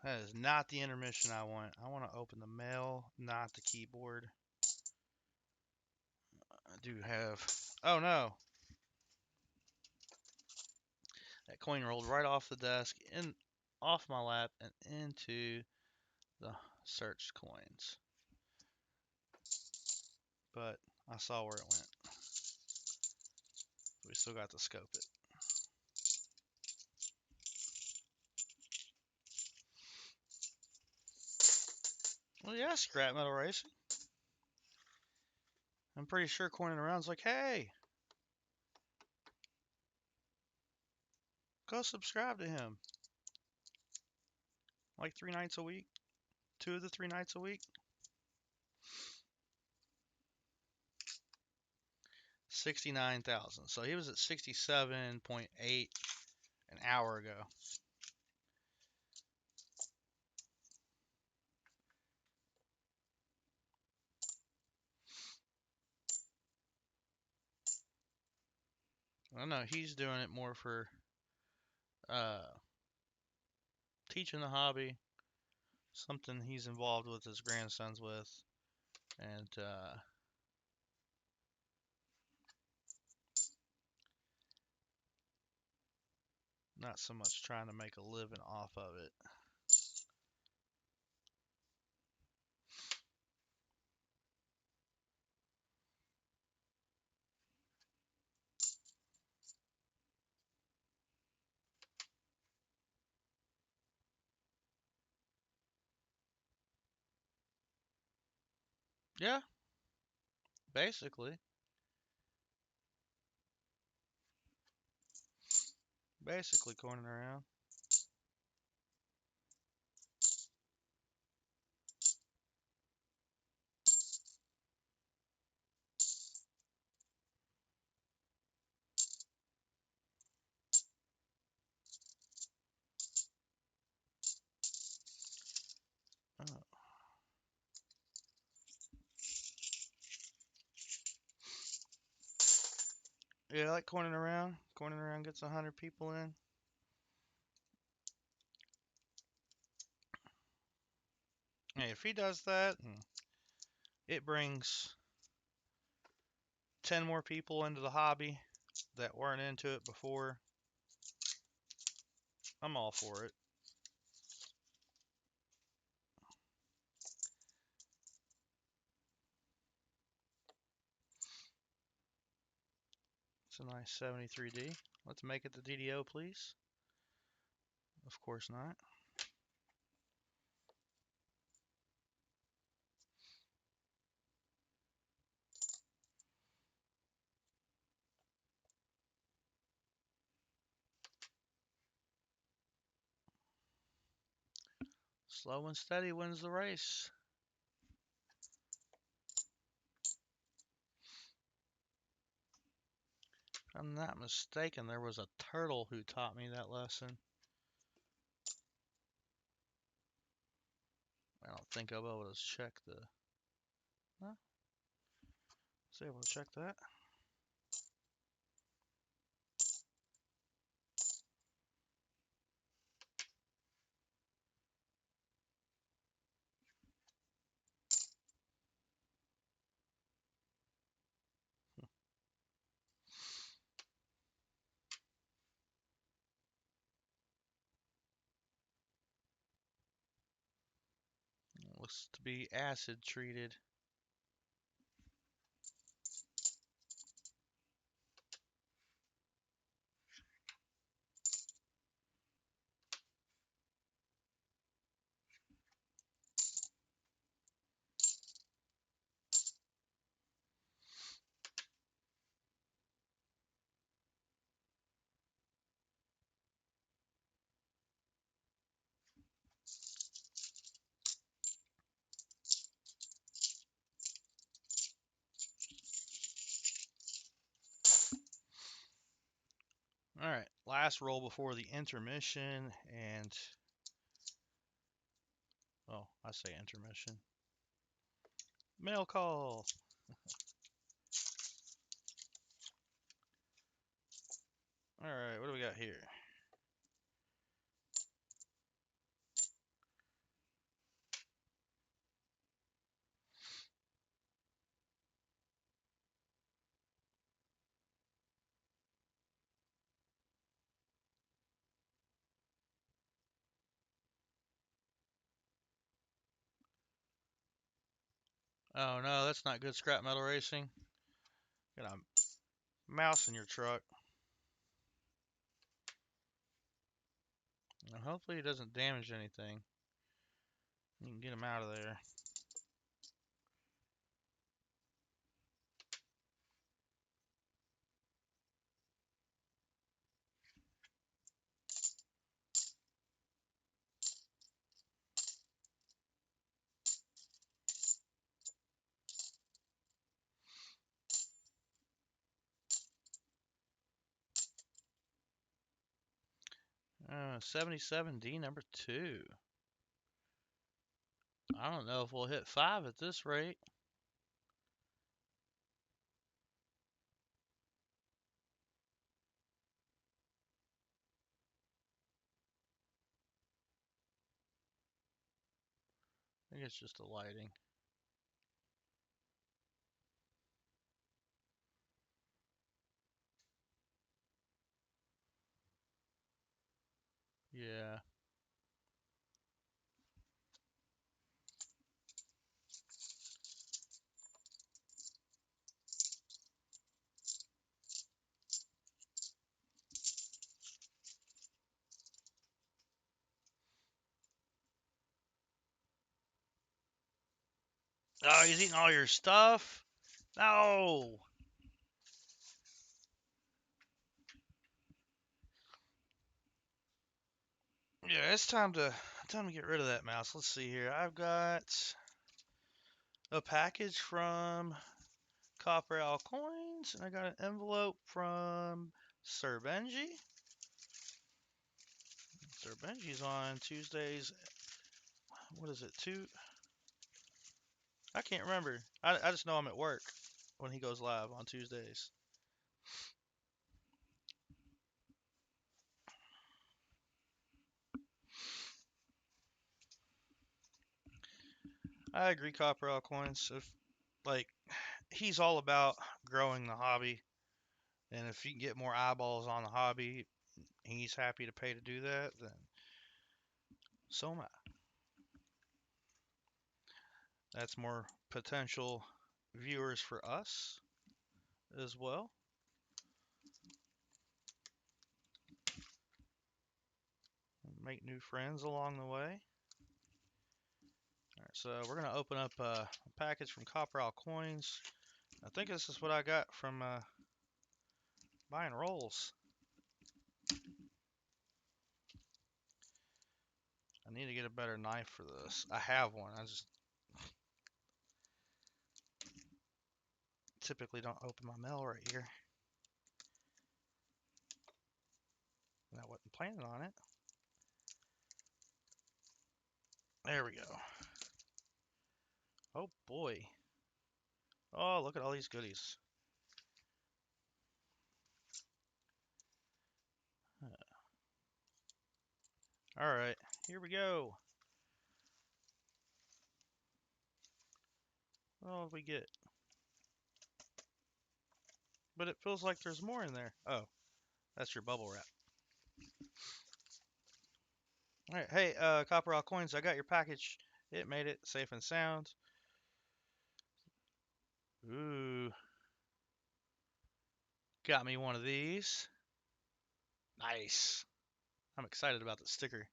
That is not the intermission I want. I want to open the mail, not the keyboard. I do have. Oh no! That coin rolled right off the desk, off my lap, and into the searched coins. But I saw where it went. We still got to scope it. Well, yeah, scrap metal racing. I'm pretty sure Coining Around's like, hey, go subscribe to him. Like 3 nights a week. 2 of the 3 nights a week. 69,000. So he was at 67.8 an hour ago. I don't know. He's doing it more for uh, teaching the hobby. Something he's involved with his grandsons with. And not so much trying to make a living off of it. Yeah, basically. Basically cornering around. Oh. Yeah, I like cornering around. Cornering around gets 100 people in. And if he does that, it brings 10 more people into the hobby that weren't into it before. I'm all for it. It's a nice 73D. Let's make it the DDO, please. Of course not. Slow and steady wins the race. If I'm not mistaken, there was a turtle who taught me that lesson. I don't think I'll be able to check the... Huh? Was able to check that? It looks to be acid treated. All right, last roll before the intermission, and oh, I say intermission. Mail call. All right, what do we got here? Oh no, that's not good scrap metal racing. Got a mouse in your truck. And hopefully it doesn't damage anything. You can get him out of there. Uh, 77D number 2. I don't know if we'll hit 5 at this rate. I think it's just the lighting. Yeah. Oh, he's eating all your stuff? No. Yeah, it's time to get rid of that mouse. Let's see here. I've got a package from Copper Owl Coins, and I got an envelope from Sir Benji. Sir Benji's on Tuesdays. What is it? I can't remember. I just know I'm at work when he goes live on Tuesdays. I agree, Copper Owl Coins. If like he's all about growing the hobby, and if you can get more eyeballs on the hobby, he's happy to pay to do that. Then so am I. That's more potential viewers for us as well. Make new friends along the way. All right, so we're gonna open up a package from Copper Owl Coins. I think this is what I got from buying rolls. I need to get a better knife for this. I have one. I just typically don't open my mail right here. And I wasn't planning on it. There we go. Oh boy. Oh, look at all these goodies. All right, here we go. What did we get? But it feels like there's more in there. Oh, that's your bubble wrap. All right, hey, Copper All Coins, I got your package. It made it safe and sound. Ooh, got me one of these. Nice. I'm excited about the sticker.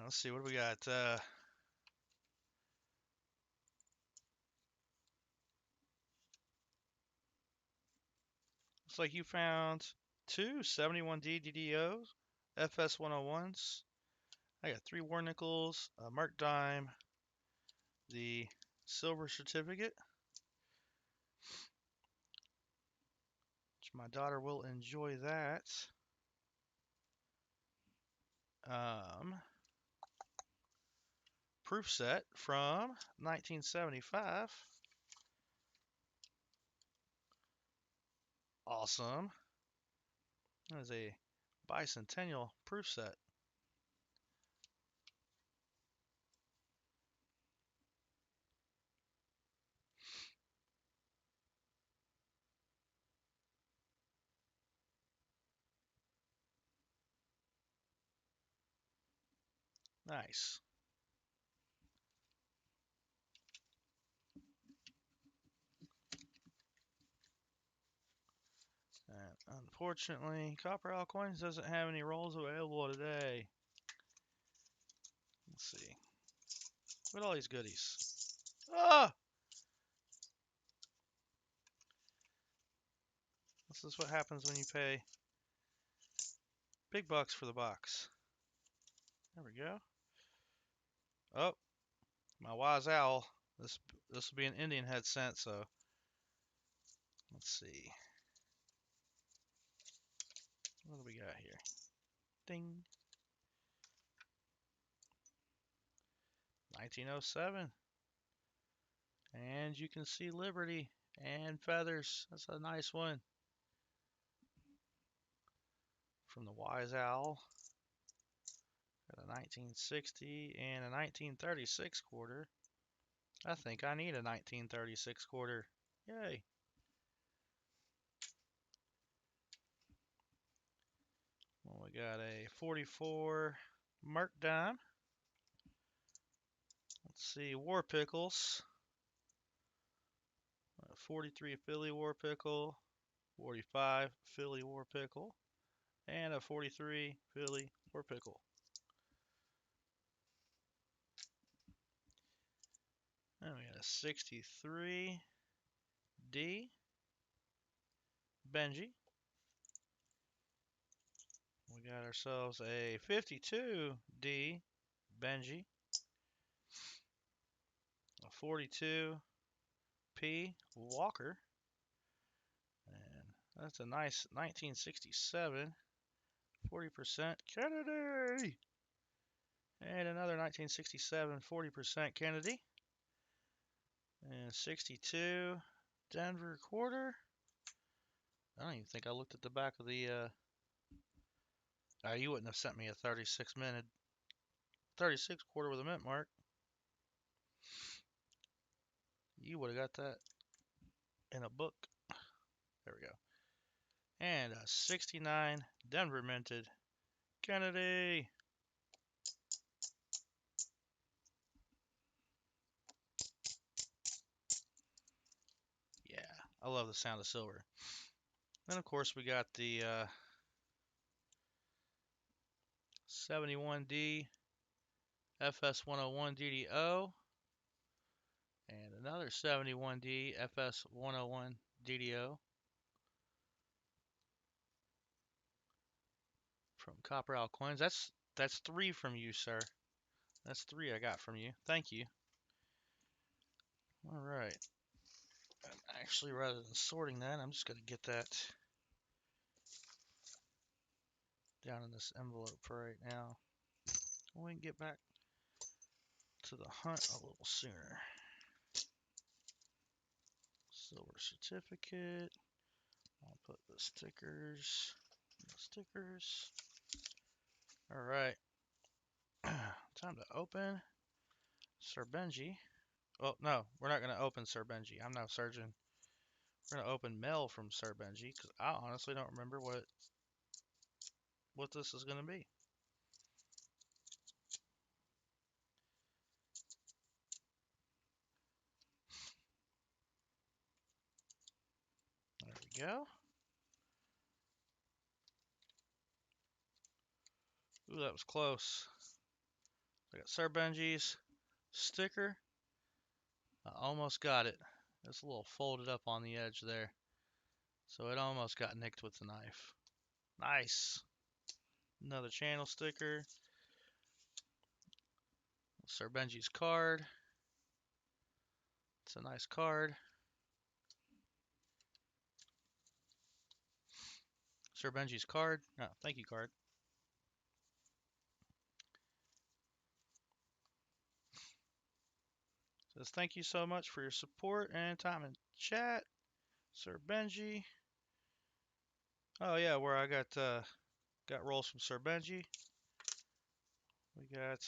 Let's see, what do we got? Looks like you found two 71D DDOs, FS 101s. I got three War Nickels, a Mark Dime, the silver certificate, which my daughter will enjoy that. Um, Proof set from 1975. Awesome. That is a bicentennial proof set. Nice. And unfortunately, Copper Owl Coins doesn't have any rolls available today. Let's see. Look at all these goodies. Ah! This is what happens when you pay big bucks for the box. There we go. Oh, my wise owl. This will be an Indian head scent, so let's see. What do we got here? Ding. 1907. And you can see Liberty and feathers. That's a nice one. From the Wise Owl. Got a 1960 and a 1936 quarter. I think I need a 1936 quarter. Yay. Well, we got a 44 Mark Dime. Let's see, War Pickles. 43 Philly War Pickle, 45 Philly War Pickle, and a 43 Philly War Pickle. And we got a 63 D Benji. We got ourselves a 52 D Benji, a 42 P Walker, and that's a nice 1967 40% Kennedy, and another 1967 40% Kennedy, and 62 Denver quarter. I don't even think I looked at the back of the. You wouldn't have sent me a 36 quarter with a mint mark. You would have got that in a book. There we go. And a 69 Denver minted Kennedy. Yeah, I love the sound of silver. Then of course we got the 71D FS 101 DDO and another 71D FS 101 DDO from Copper Owl Coins. That's 3 from you, sir. That's 3 I got from you. Thank you. All right. Actually, rather than sorting that, I'm just going to get that down in this envelope for right now. We can get back to the hunt a little sooner. Silver certificate. I'll put the stickers. All right. Time to open Sir Benji. Oh, no, we're not going to open Sir Benji. I'm no surgeon. We're going to open mail from Sir Benji because I honestly don't remember what this is going to be. There we go. Ooh, that was close. I got Sir Benji's sticker. I almost got it. It's a little folded up on the edge there. So it almost got nicked with the knife. Nice. Another channel sticker. Sir Benji's card. It's a nice card. Sir Benji's card. Oh, thank you, card. Says thank you so much for your support and time in chat, Sir Benji. Oh yeah, where I got rolls from Sir Benji. We got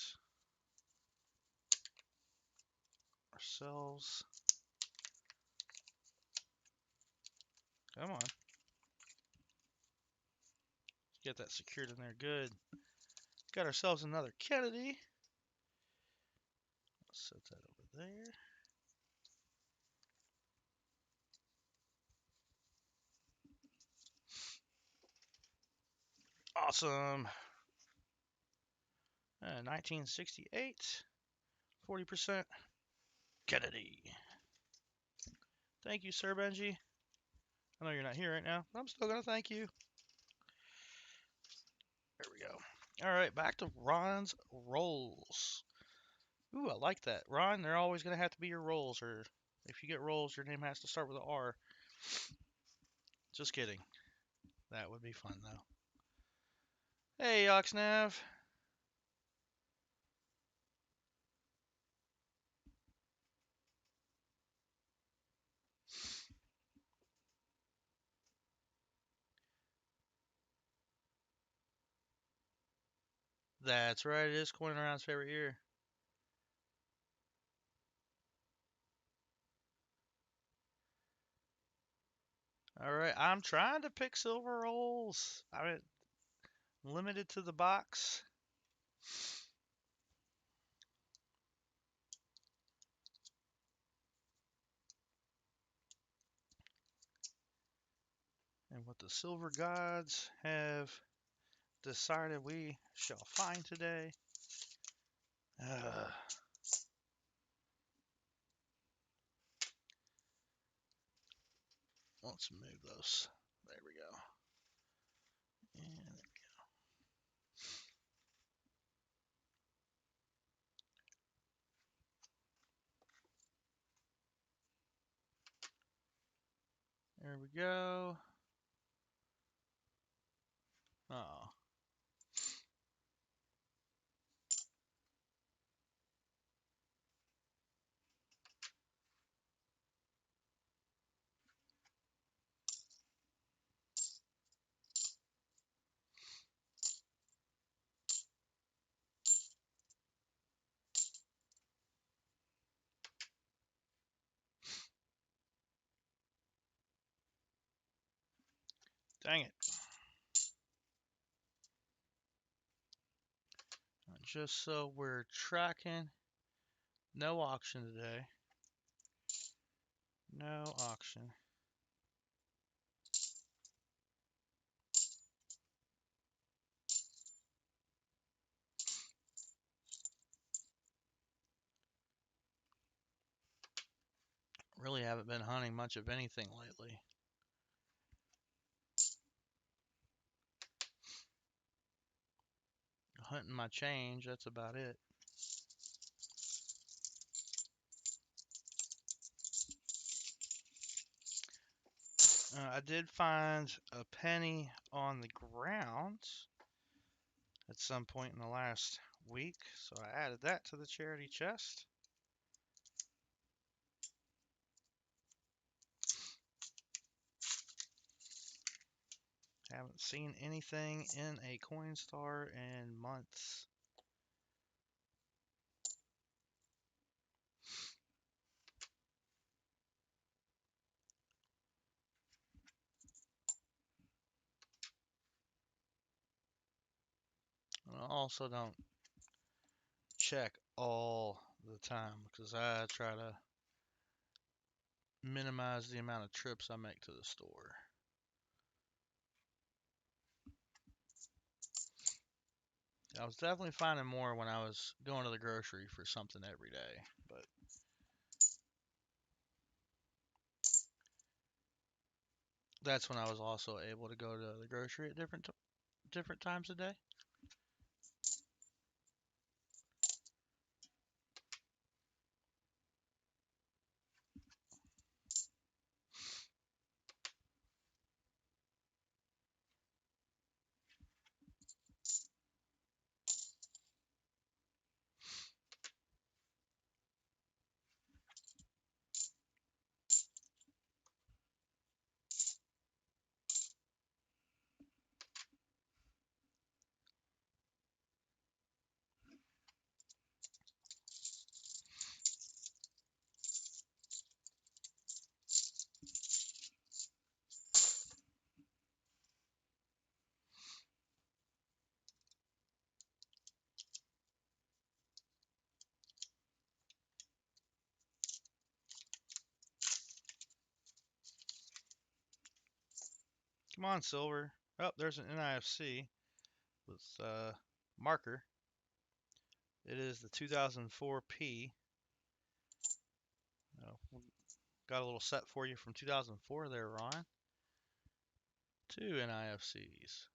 ourselves. Come on. Get that secured in there good. Got ourselves another Kennedy. Let's set that over there. Awesome. 1968. 40% Kennedy. Thank you, Sir Benji. I know you're not here right now, but I'm still going to thank you. There we go. All right, back to Ron's rolls. Ooh, I like that. Ron, they're always going to have to be your rolls, or if you get rolls, your name has to start with an R. Just kidding. That would be fun, though. Hey, Oxnav. That's right, it is Coin Around's favorite year. All right, I'm trying to pick silver rolls. I'm limited to the box. and what the silver gods have decided we shall find today. Uh, let's move those. There we go. And there we go. Oh, dang it. Just so we're tracking, no auction today. No auction. Really haven't been hunting much of anything lately. Hunting my change, that's about it. I did find a penny on the ground at some point in the last week, so I added that to the charity chest. Haven't seen anything in a Coinstar in months. And I also don't check all the time because I try to minimize the amount of trips I make to the store. I was definitely finding more when I was going to the grocery for something every day, but that's when I was also able to go to the grocery at different times a day. Come on, silver. Oh, there's an NIFC with marker. It is the 2004 P. Got a little set for you from 2004 there, Ron. Two NIFCs.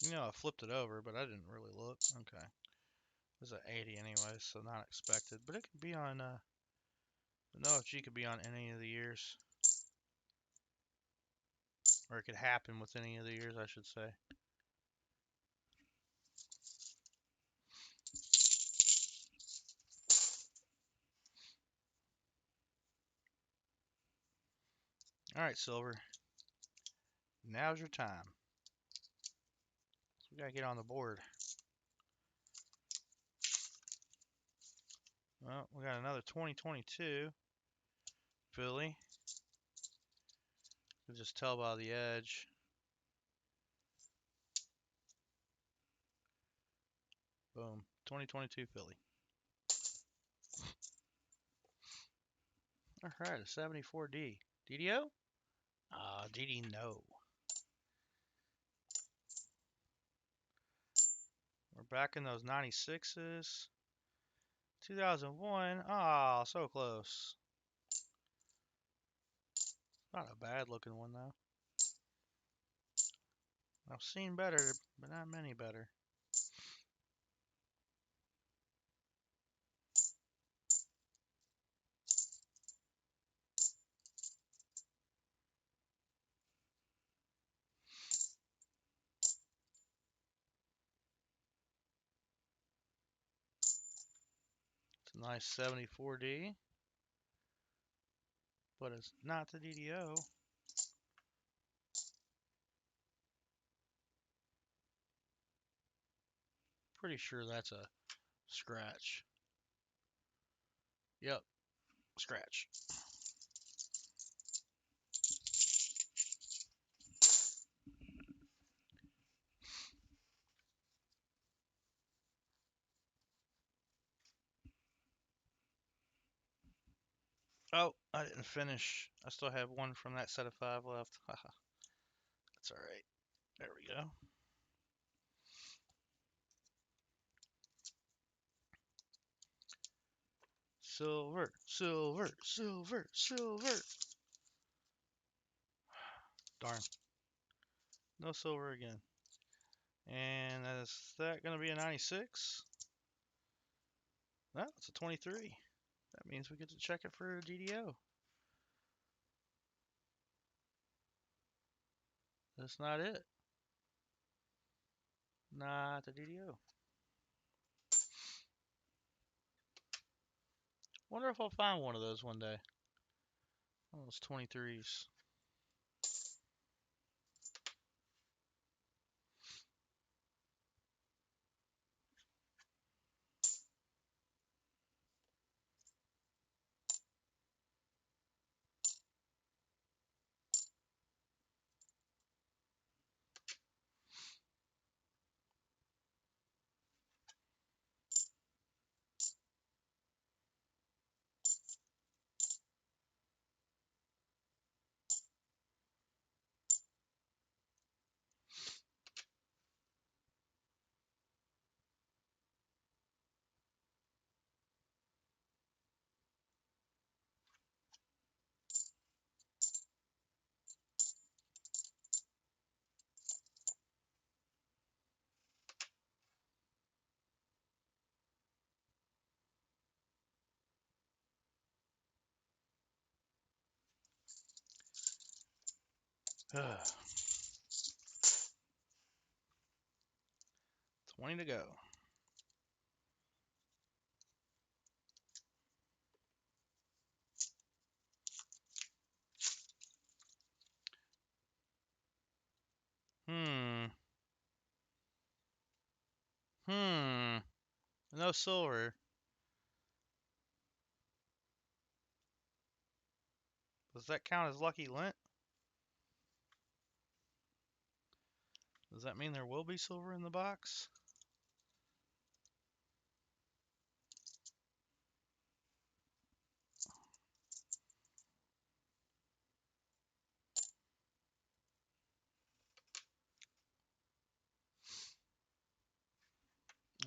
You know, I flipped it over, but I didn't really look. Okay. It was at 80 anyway, so not expected. But it could be on, the OFG could be on any of the years. Or it could happen with any of the years, I should say. Alright, silver. Now's your time. So we gotta get on the board. Well, we got another 2022 filly. You can just tell by the edge. Boom. 2022 filly. All right, a 74D. DDO? DD no. We're back in those 96s. 2001. Ah, so close. Not a bad looking one though. I've seen better, but not many better. It's a nice 74D, but it's not the DDO. Pretty sure that's a scratch. Yep, scratch. Oh, I didn't finish. I still have one from that set of 5 left. Haha. That's alright. There we go. Silver, silver, silver, silver. Darn. No silver again. And is that going to be a 96? No, it's a 23. That means we get to check it for a DDO. That's not it. Not the DDO. Wonder if I'll find one of those one day. One of those 23s. Ugh. 20 to go. Hmm. Hmm. No silver. Does that count as lucky lint? Does that mean there will be silver in the box?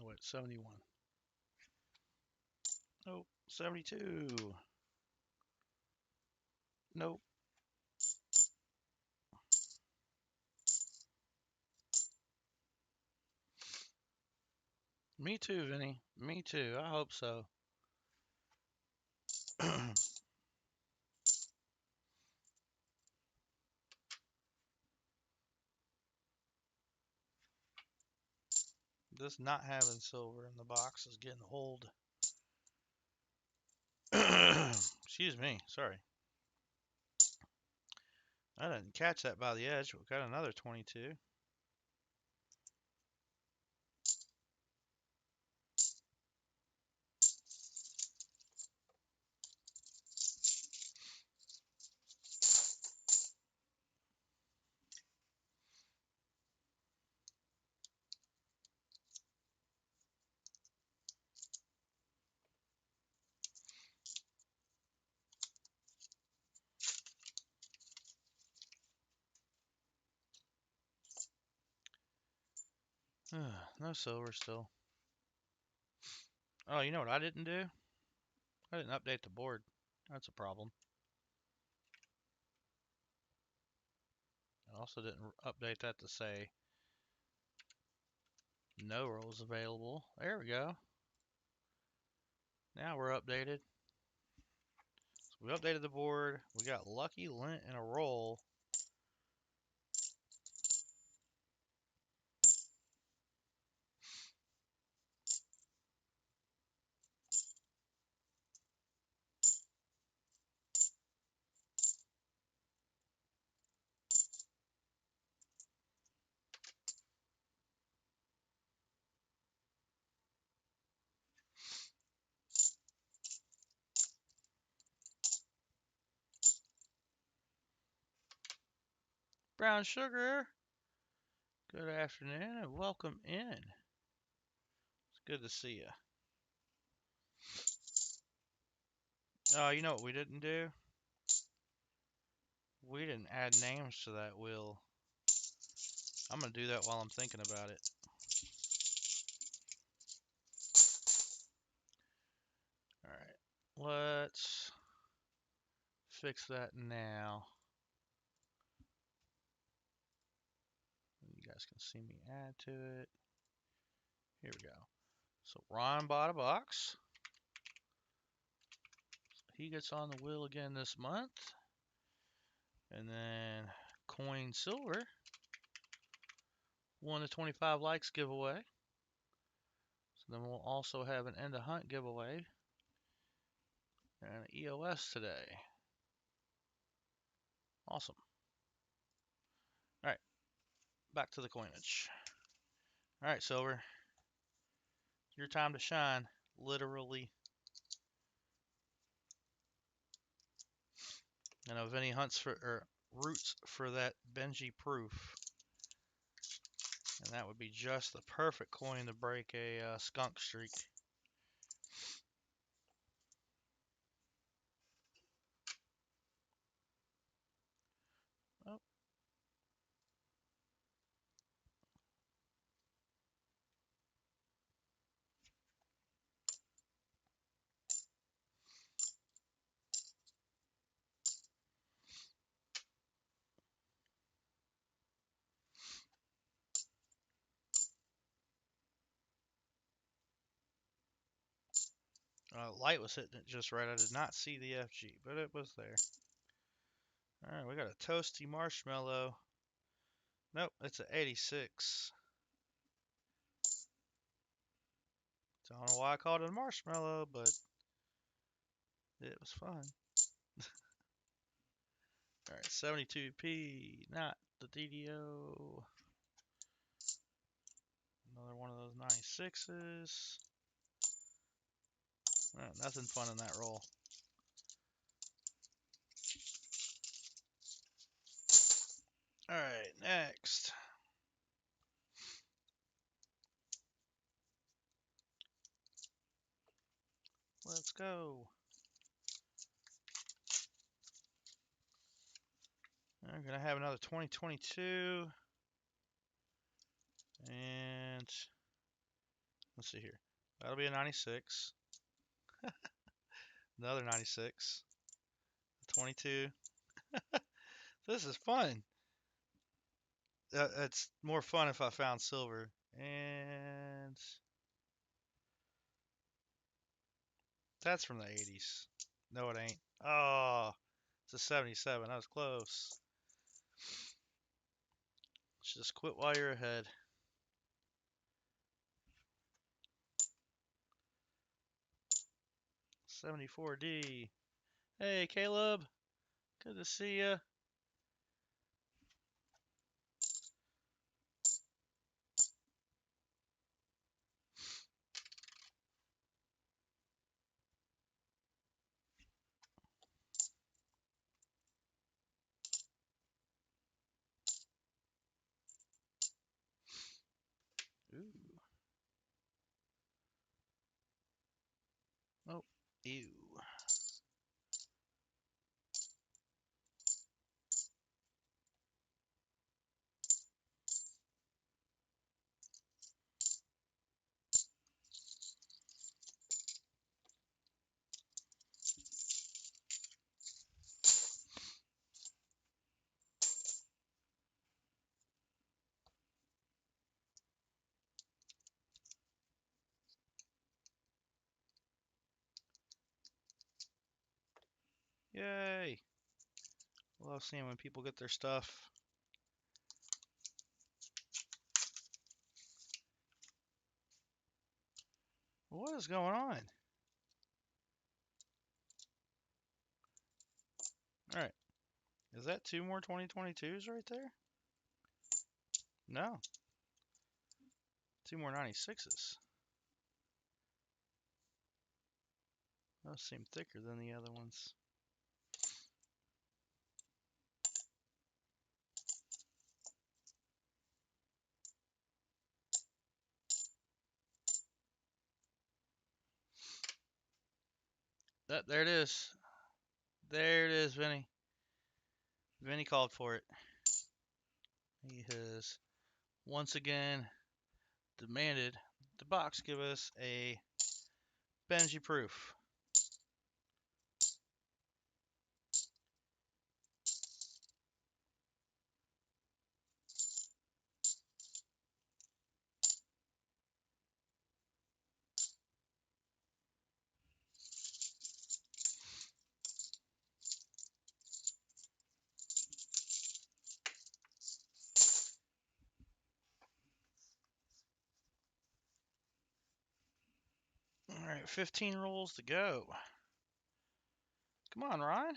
Oh, wait, 71. Nope. 72. Nope. Me too, Vinny. Me too. I hope so. This not having silver in the box is getting old. Excuse me. Sorry. I didn't catch that by the edge. We've got another 22. No silver still. Oh, you know what I didn't do? I didn't update the board. That's a problem. I also didn't update that to say no rolls available. There we go. Now we're updated. So we updated the board. We got Lucky Lint in a roll. Brown Sugar, good afternoon and welcome in. It's good to see you. Oh, you know what we didn't do? We didn't add names to that wheel. I'm going to do that while I'm thinking about it. Alright, let's fix that now. You guys can see me add to it. Here we go. So Ron bought a box. He gets on the wheel again this month. And then Coin Silver won the 25 likes giveaway. So then we'll also have an End of Hunt giveaway and an EOS today. Awesome. Alright, back to the coinage. Alright, Silver. Your time to shine, literally. And of any hunts for or routes for that Benji proof. And that would be just the perfect coin to break a skunk streak. Oh. Light was hitting it just right. I did not see the FG, but it was there. Alright, we got a toasty marshmallow. Nope, it's an 86. I don't know why I called it a marshmallow, but it was fun. Alright, 72p, not the DDO. Another one of those 96s. Alright, nothing fun in that roll. Alright, next. Let's go. I'm going to have another 2022. And let's see here. That'll be a 96. Another 96. 22. This is fun. It's more fun if I found silver. And that's from the 80s. No, it ain't. Oh, it's a 77. That was close. Just quit while you're ahead. 74D. Hey, Caleb. Good to see you. Ooh. Oh, ew. Yay! Love seeing when people get their stuff. What is going on? Alright. Is that two more 2022s right there? No. Two more 96s. Those seem thicker than the other ones. There it is. There it is, Vinny. Vinny called for it. He has once again demanded the box give us a Benji proof. Alright, 15 rolls to go. Come on, Ryan.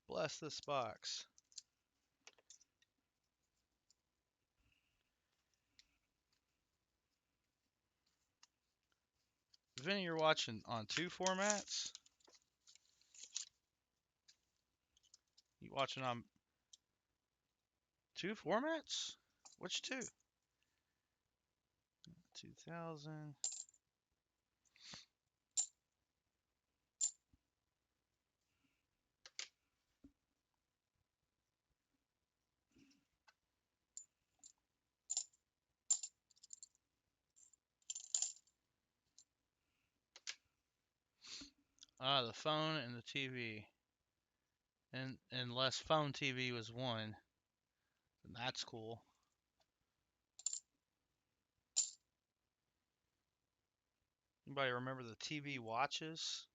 Bless this box. Vinny, you're watching on two formats? You watching on two formats? Which two? 2000. The phone and the TV. And unless phone TV was one, then that's cool. Anybody remember the TV watches?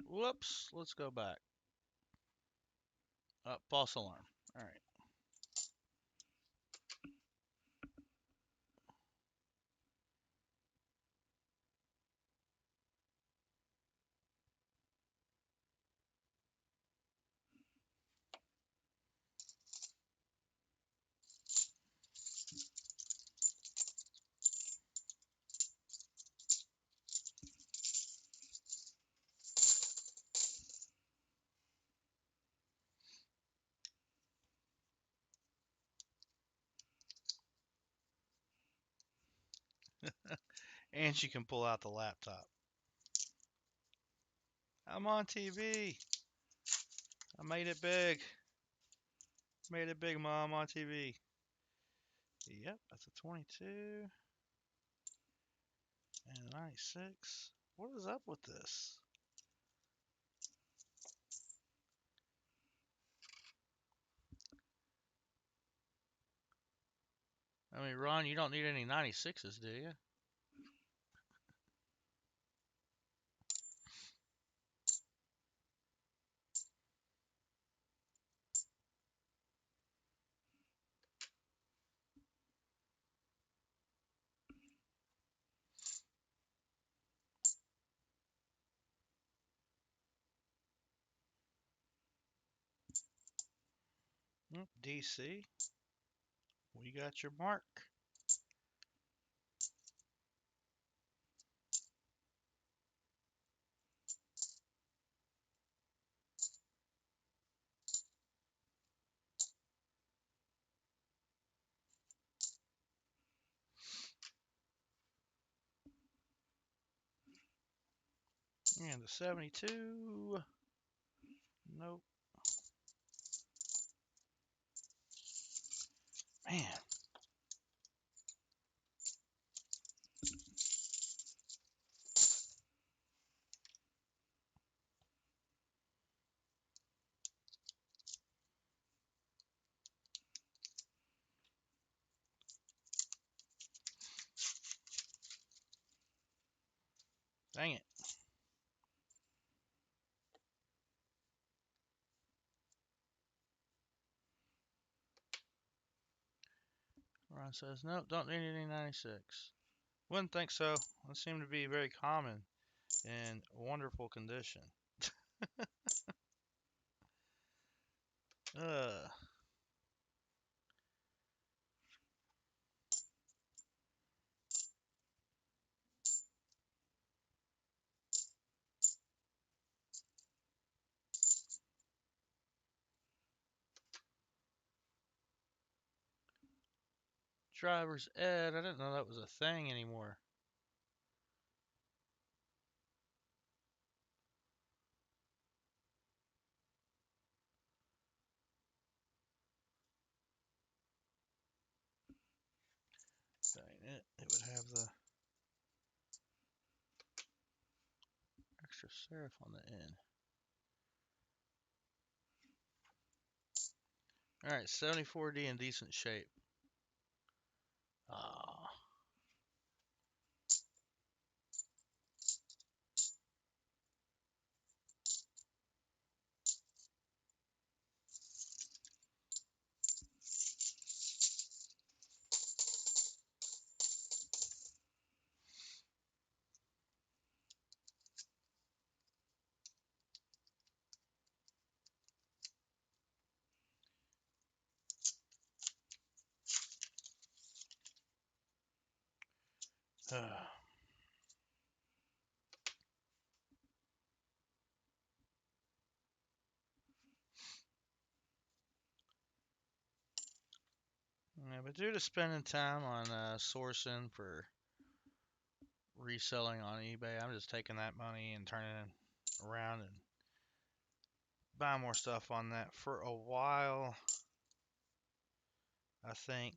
Whoops, let's go back. False alarm. Alright. And she can pull out the laptop. I'm on TV. I made it big. Made it big, Mom, on TV. Yep, that's a 22. And a 96. What is up with this? I mean, Ron, you don't need any 96s, do you? DC, we got your mark. And the 72. Nope. Dang it. Ron says, nope, don't need any 96. Wouldn't think so. It seemed to be very common in wonderful condition. Ugh. Driver's ed. I didn't know that was a thing anymore. Dang it. It would have the extra serif on the end. Alright, 74D in decent shape. Ah. Yeah, but due to spending time on sourcing for reselling on eBay, I'm just taking that money and turning it around and buying more stuff on that. For a while, I think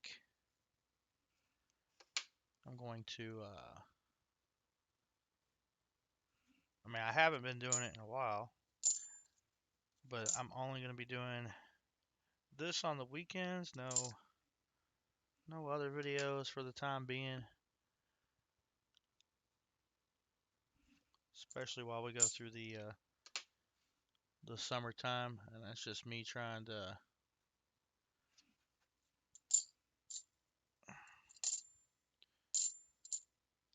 I'm going to. I mean, I haven't been doing it in a while, but I'm only going to be doing this on the weekends. No other videos for the time being, especially while we go through the summertime, and that's just me trying to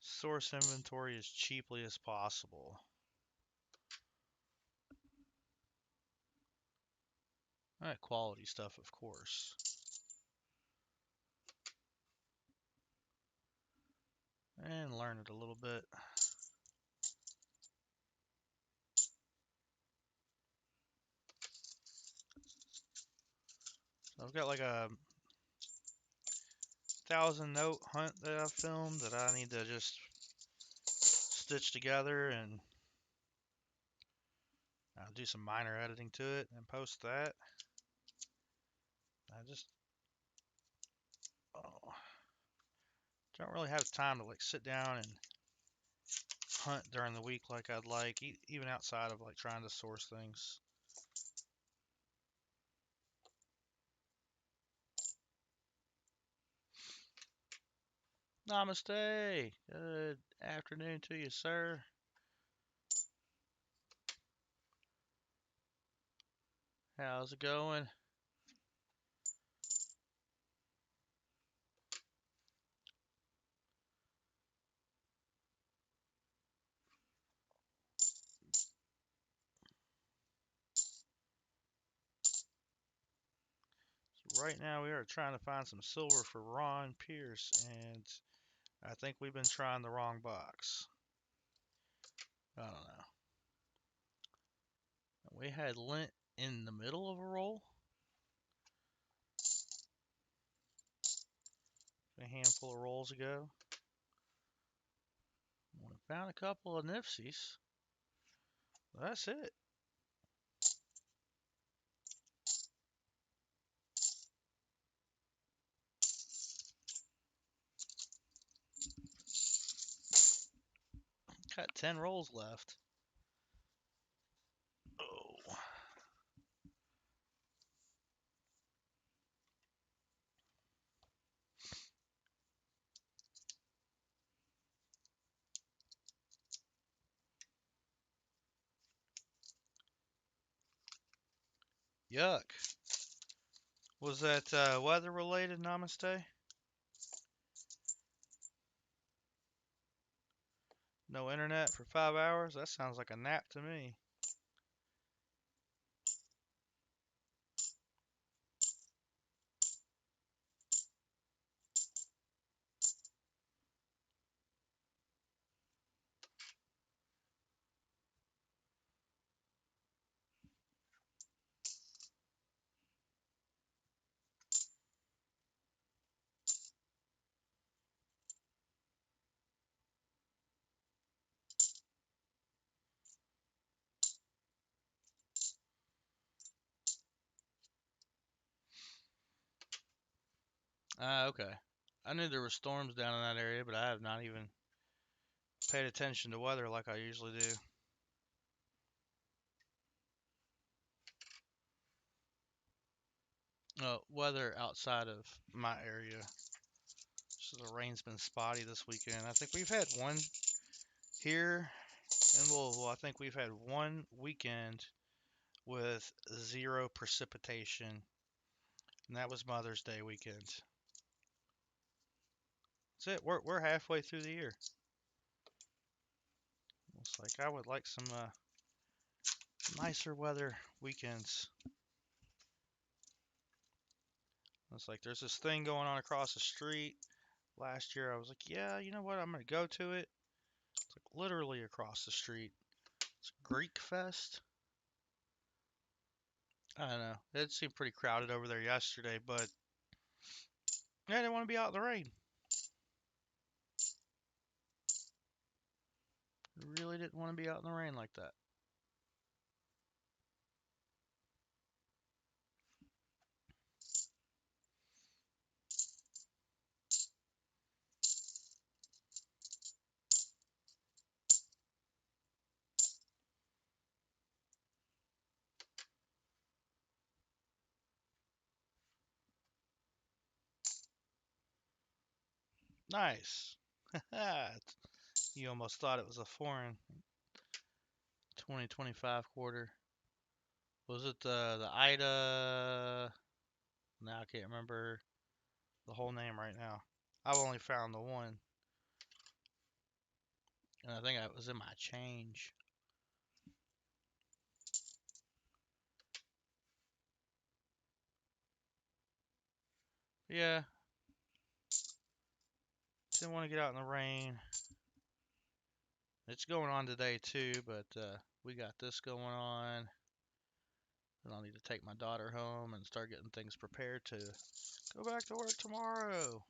source inventory as cheaply as possible. Alright, quality stuff, of course. And learn it a little bit. So I've got like a 1,000 note hunt that I filmed that I need to just stitch together, and I'll do some minor editing to it and post that. I just oh, don't really have time to like sit down and hunt during the week like I'd like, even outside of like trying to source things. Namaste. Good afternoon to you, sir. How's it going? So right now we are trying to find some silver for Ron Pierce, and I think we've been trying the wrong box. I don't know. We had lint in the middle of a roll a handful of rolls ago. We found a couple of Nipsies. That's it. Got 10 rolls left. Oh. Yuck. Was that weather related? Namaste. No internet for 5 hours? That sounds like a nap to me. Ah, okay. I knew there were storms down in that area, but I have not even paid attention to weather like I usually do. Weather outside of my area. So the rain's been spotty this weekend. I think we've had one here in Louisville. I think we've had one weekend with zero precipitation, and that was Mother's Day weekend. That's it. We're halfway through the year. It's like I would like some nicer weather weekends. It's like there's this thing going on across the street. Last year I was like, yeah, you know what? I'm gonna go to it. It's like literally across the street. It's Greek Fest. I don't know. It seemed pretty crowded over there yesterday, but yeah, I didn't want to be out in the rain. Really didn't want to be out in the rain like that. Nice. You almost thought it was a foreign 2025 quarter. Was it the Ida? Now I can't remember the whole name right now. I've only found the one, and I think it was in my change. Yeah, didn't want to get out in the rain. It's going on today too, but we got this going on. And I'll need to take my daughter home and start getting things prepared to go back to work tomorrow.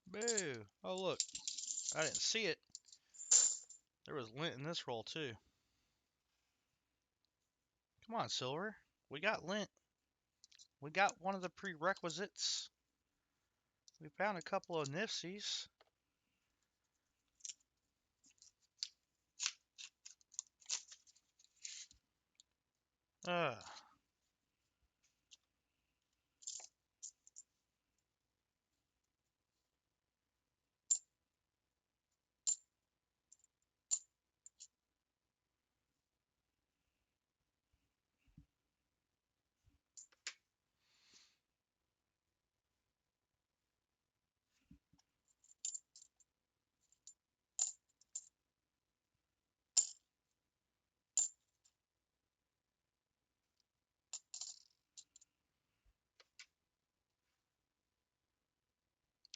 Boo! Oh look, I didn't see it. There was lint in this roll too. Come on, Silver. We got lint. We got one of the prerequisites. We found a couple of nifsies. Uh,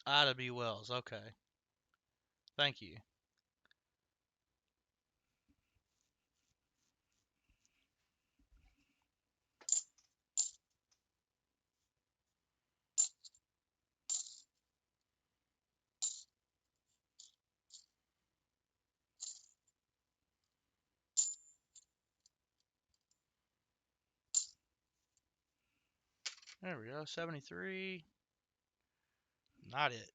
Ida B. Wells. Okay. Thank you. There we go. 73. Not it.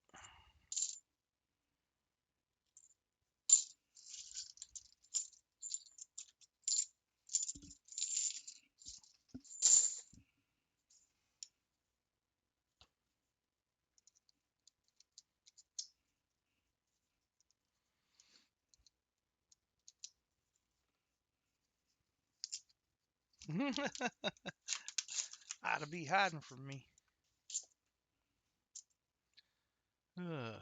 gotta be hiding from me. Ugh.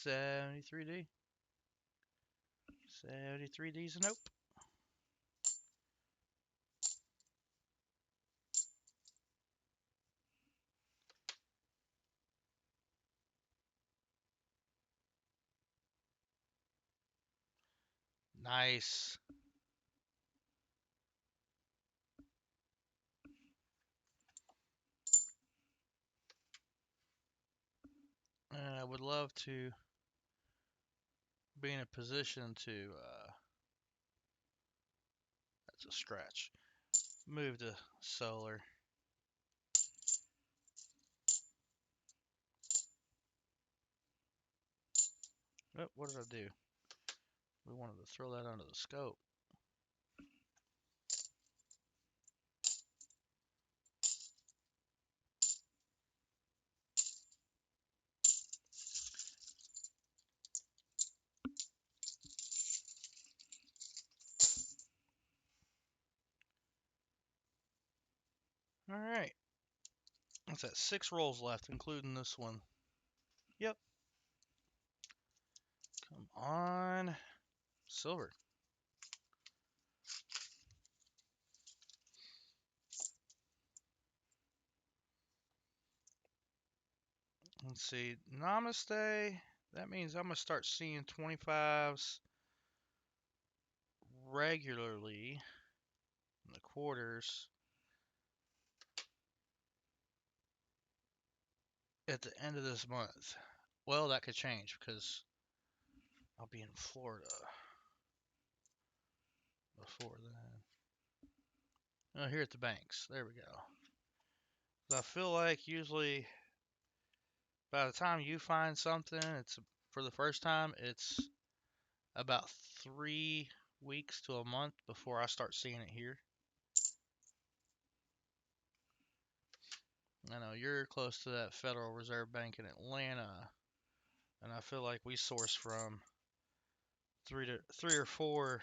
73D. 73D's a nope. Nice. I would love to be in a position to, that's a scratch, move to solar. Oh, what did I do? We wanted to throw that under the scope. All right. What's that? 6 rolls left, including this one. Yep. Come on. Silver. Let's see. Namaste. That means I'm going to start seeing 25s regularly in the quarters at the end of this month. Well, that could change because I'll be in Florida before then. Oh, here at the banks. There we go. I feel like usually by the time you find something, it's for the first time, it's about 3 weeks to a month before I start seeing it here. I know you're close to that Federal Reserve Bank in Atlanta, and I feel like we source from three or four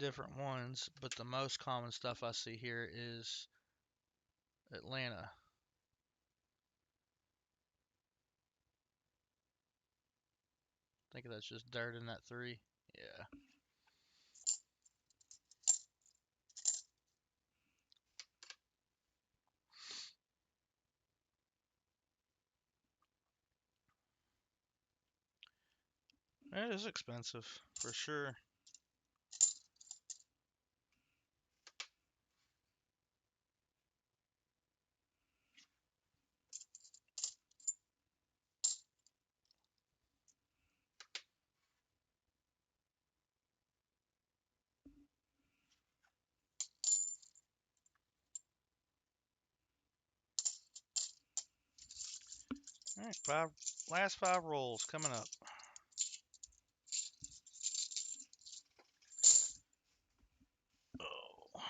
different ones, but the most common stuff I see here is Atlanta. I think that's just dirt in that three. Yeah. It is expensive for sure. All right, last 5 rolls coming up. Oh.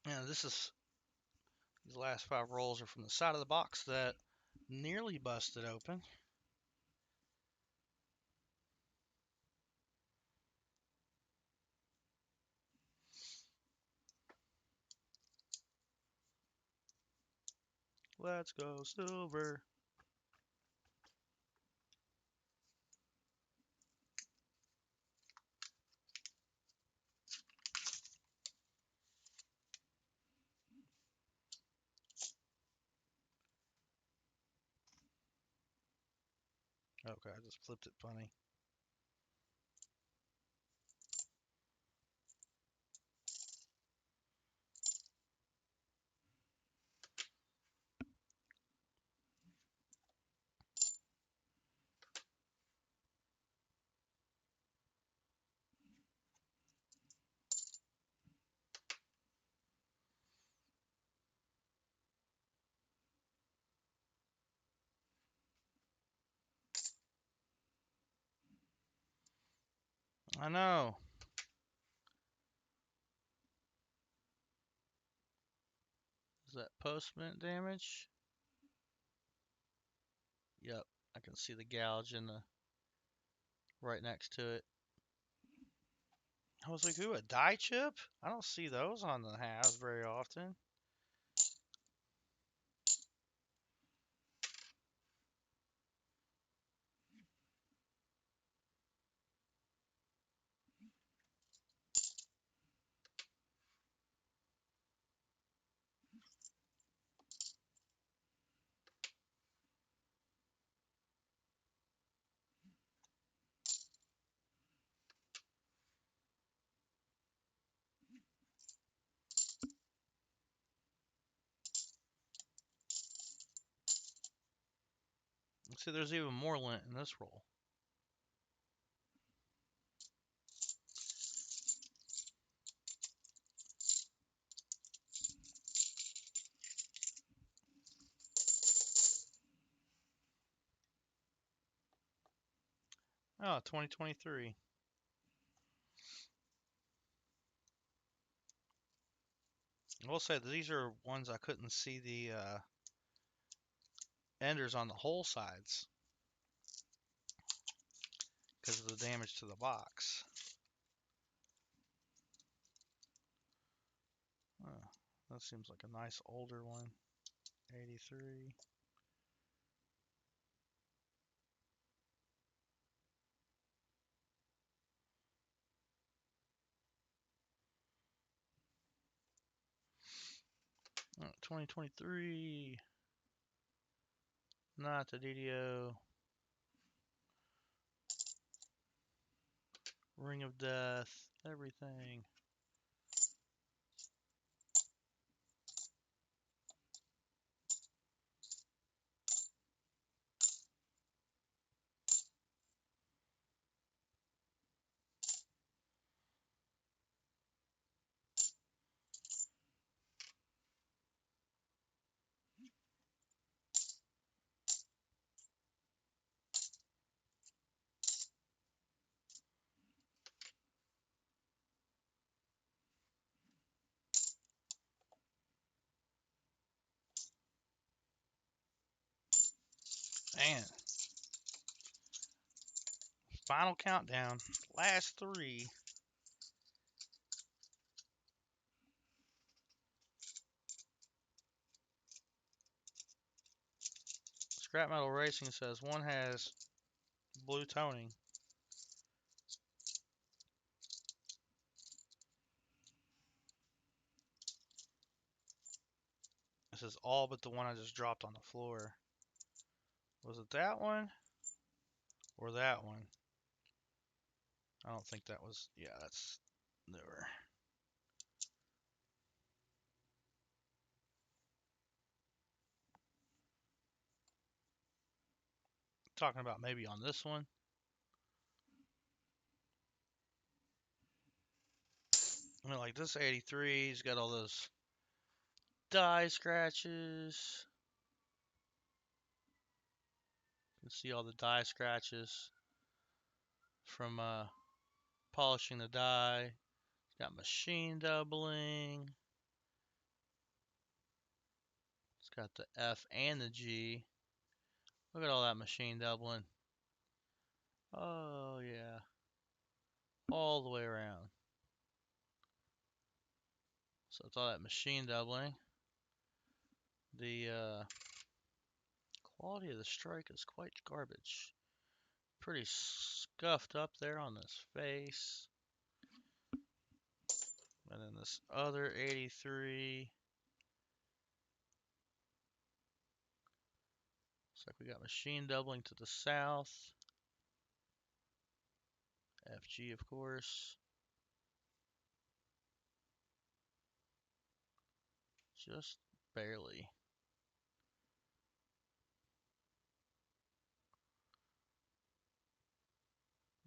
Yeah, these last 5 rolls are from the side of the box that nearly busted open. Let's go silver. Okay, I just flipped it funny. I know. Is that postment damage? Yep, I can see the gouge in the right next to it. I was like, ooh, a die chip? I don't see those on the halves very often. See, there's even more lint in this roll. Oh, 2023. I will say that these are ones I couldn't see the enders on the hole sides because of the damage to the box. Oh, that seems like a nice older one. 83. 2023. Not the DDO. Ring of Death. Everything. Man. Final countdown. Last three. Scrap Metal Racing says one has blue toning. This is all but the one I just dropped on the floor. Was it that one? Or that one? I don't think that was. Yeah, that's newer. Talking about maybe on this one. I mean, like this 83's got all those die scratches. You can see all the die scratches from polishing the die. It's got machine doubling. It's got the F and the G. Look at all that machine doubling. Oh, yeah. All the way around. So it's all that machine doubling. The quality of the strike is quite garbage. Pretty scuffed up there on this face. And then this other 83. Looks like we got machine doubling to the south. FG, of course. Just barely.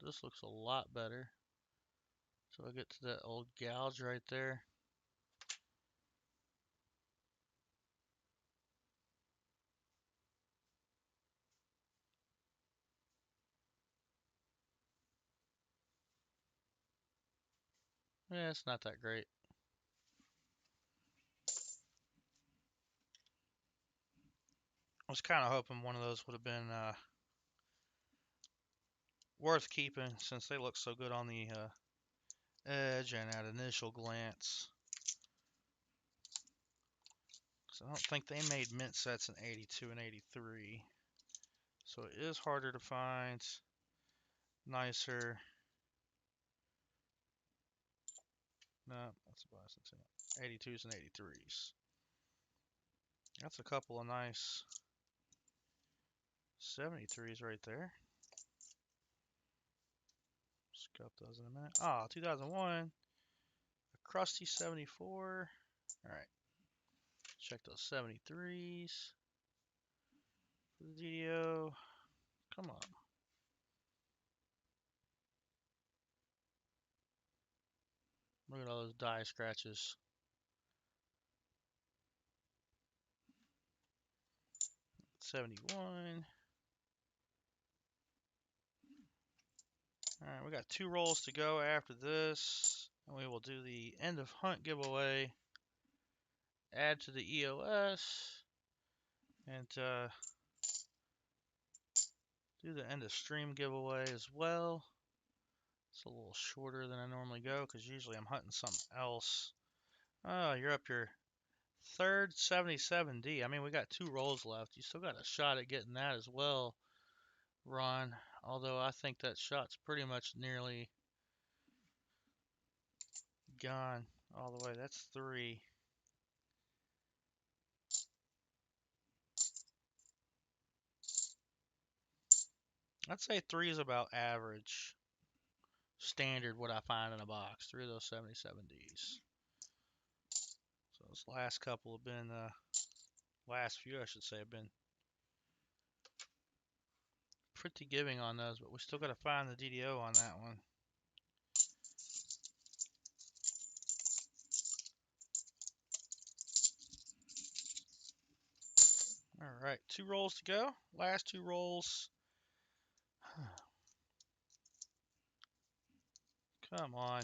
This looks a lot better. So I get to that old gouge right there. Yeah, it's not that great. was kind of hoping one of those would have been worth keeping since they look so good on the edge and at initial glance. Because I don't think they made mint sets in 82 and 83. So it is harder to find nicer. No, that's a Boston 82s and 83s. That's a couple of nice 73s right there. Scope those in a minute. Ah, 2001. A crusty 74. Alright. Check those 73s. For the DDO. Come on. Look at all those die scratches. '71. Alright, we got 2 rolls to go after this. And we will do the end of hunt giveaway. Add to the EOS. And do the end of stream giveaway as well. It's a little shorter than I normally go because usually I'm hunting something else. Oh, you're up your third 77D. I mean, we got 2 rolls left. You still got a shot at getting that as well, Ron. Although I think that shot's pretty much nearly gone all the way. That's 3. I'd say 3 is about average. Standard what I find in a box. 3 of those 77Ds. So those last couple have been, last few I should say, have been pretty giving on those, but we still got to find the DDO on that one. All right, 2 rolls to go. Last 2 rolls. Come on.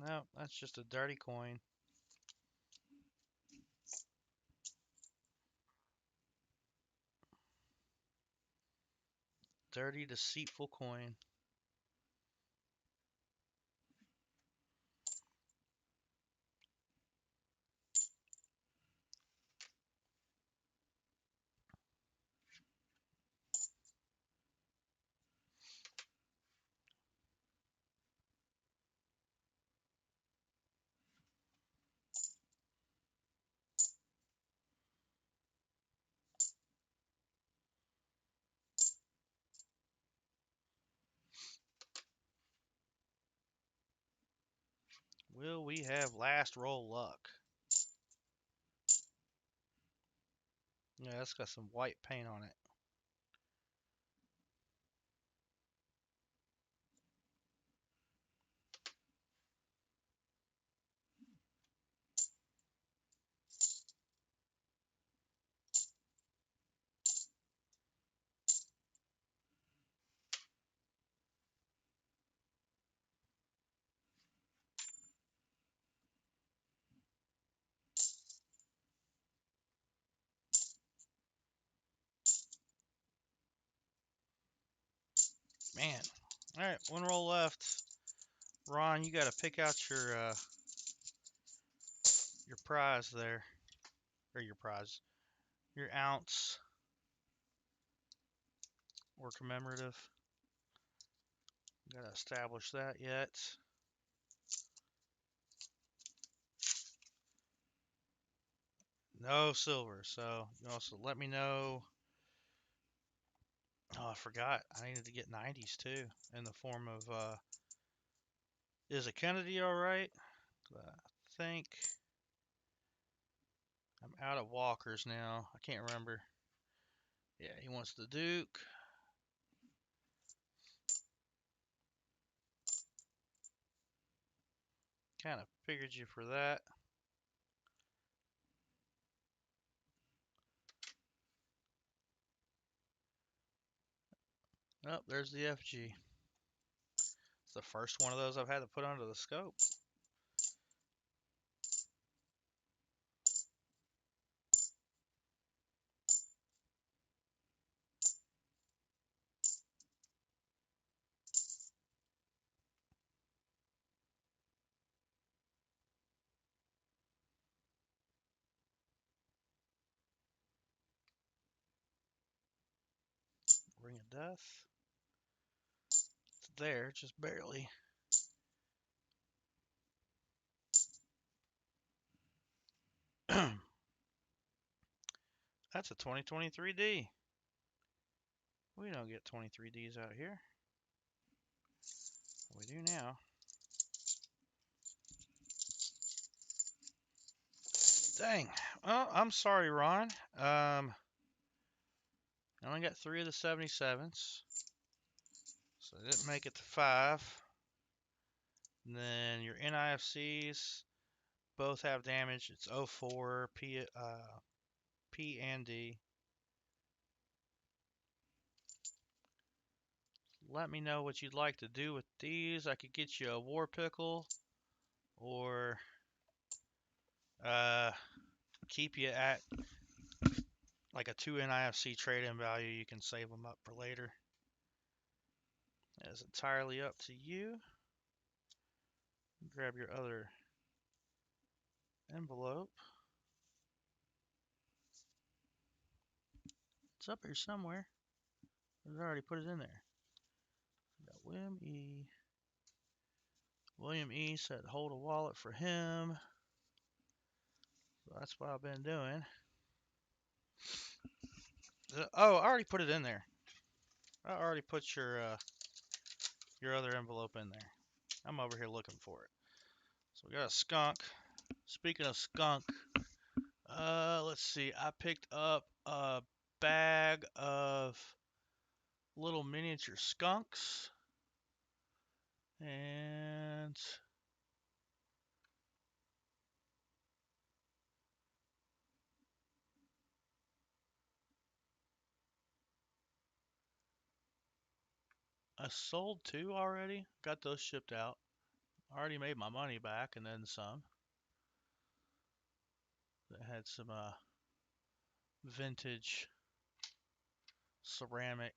No, that's just a dirty coin. Dirty, deceitful coin. Will we have last roll luck? Yeah, that's got some white paint on it. Man. All right, 1 roll left. Ron, you got to pick out your prize there, or your prize, your ounce or commemorative. Got to establish that yet. No silver. So you also let me know. Oh, I forgot. I needed to get 90s too in the form of. Is a Kennedy all right? I think I'm out of walkers now. I can't remember. Yeah, he wants the Duke. Kind of figured you for that. Oh, there's the FG. It's the first one of those I've had to put under the scope. death. It's there, just barely. That's a 2023D. We don't get 23Ds out here. We do now. Dang. Well, I'm sorry, Ron. I only got 3 of the 77s. So I didn't make it to 5. And then your NIFCs both have damage. It's 04, P and D. Let me know what you'd like to do with these. I could get you a War Pickle or keep you at like a 2 NIFC trade-in value. You can save them up for later. It's entirely up to you. Grab your other envelope. It's up here somewhere. I already put it in there. Got William E. William E. said hold a wallet for him. So that's what I've been doing. Oh, I already put it in there. I already put your other envelope in there. I'm over here looking for it. So we got a skunk. Speaking of skunk, let's see. I picked up a bag of little miniature skunks and I sold 2 already. Got those shipped out. Already made my money back and then some. That had some vintage ceramic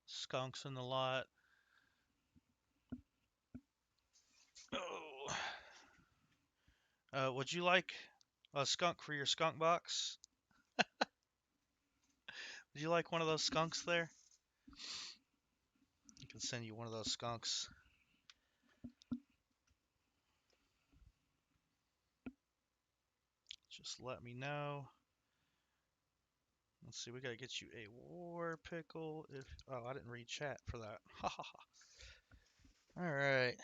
skunks in the lot. Oh. Would you like a skunk for your skunk box? Would you like one of those skunks there? I can send you one of those skunks. Just let me know. Let's see, we gotta get you a war pickle. I didn't read chat for that. Ha ha ha. All right.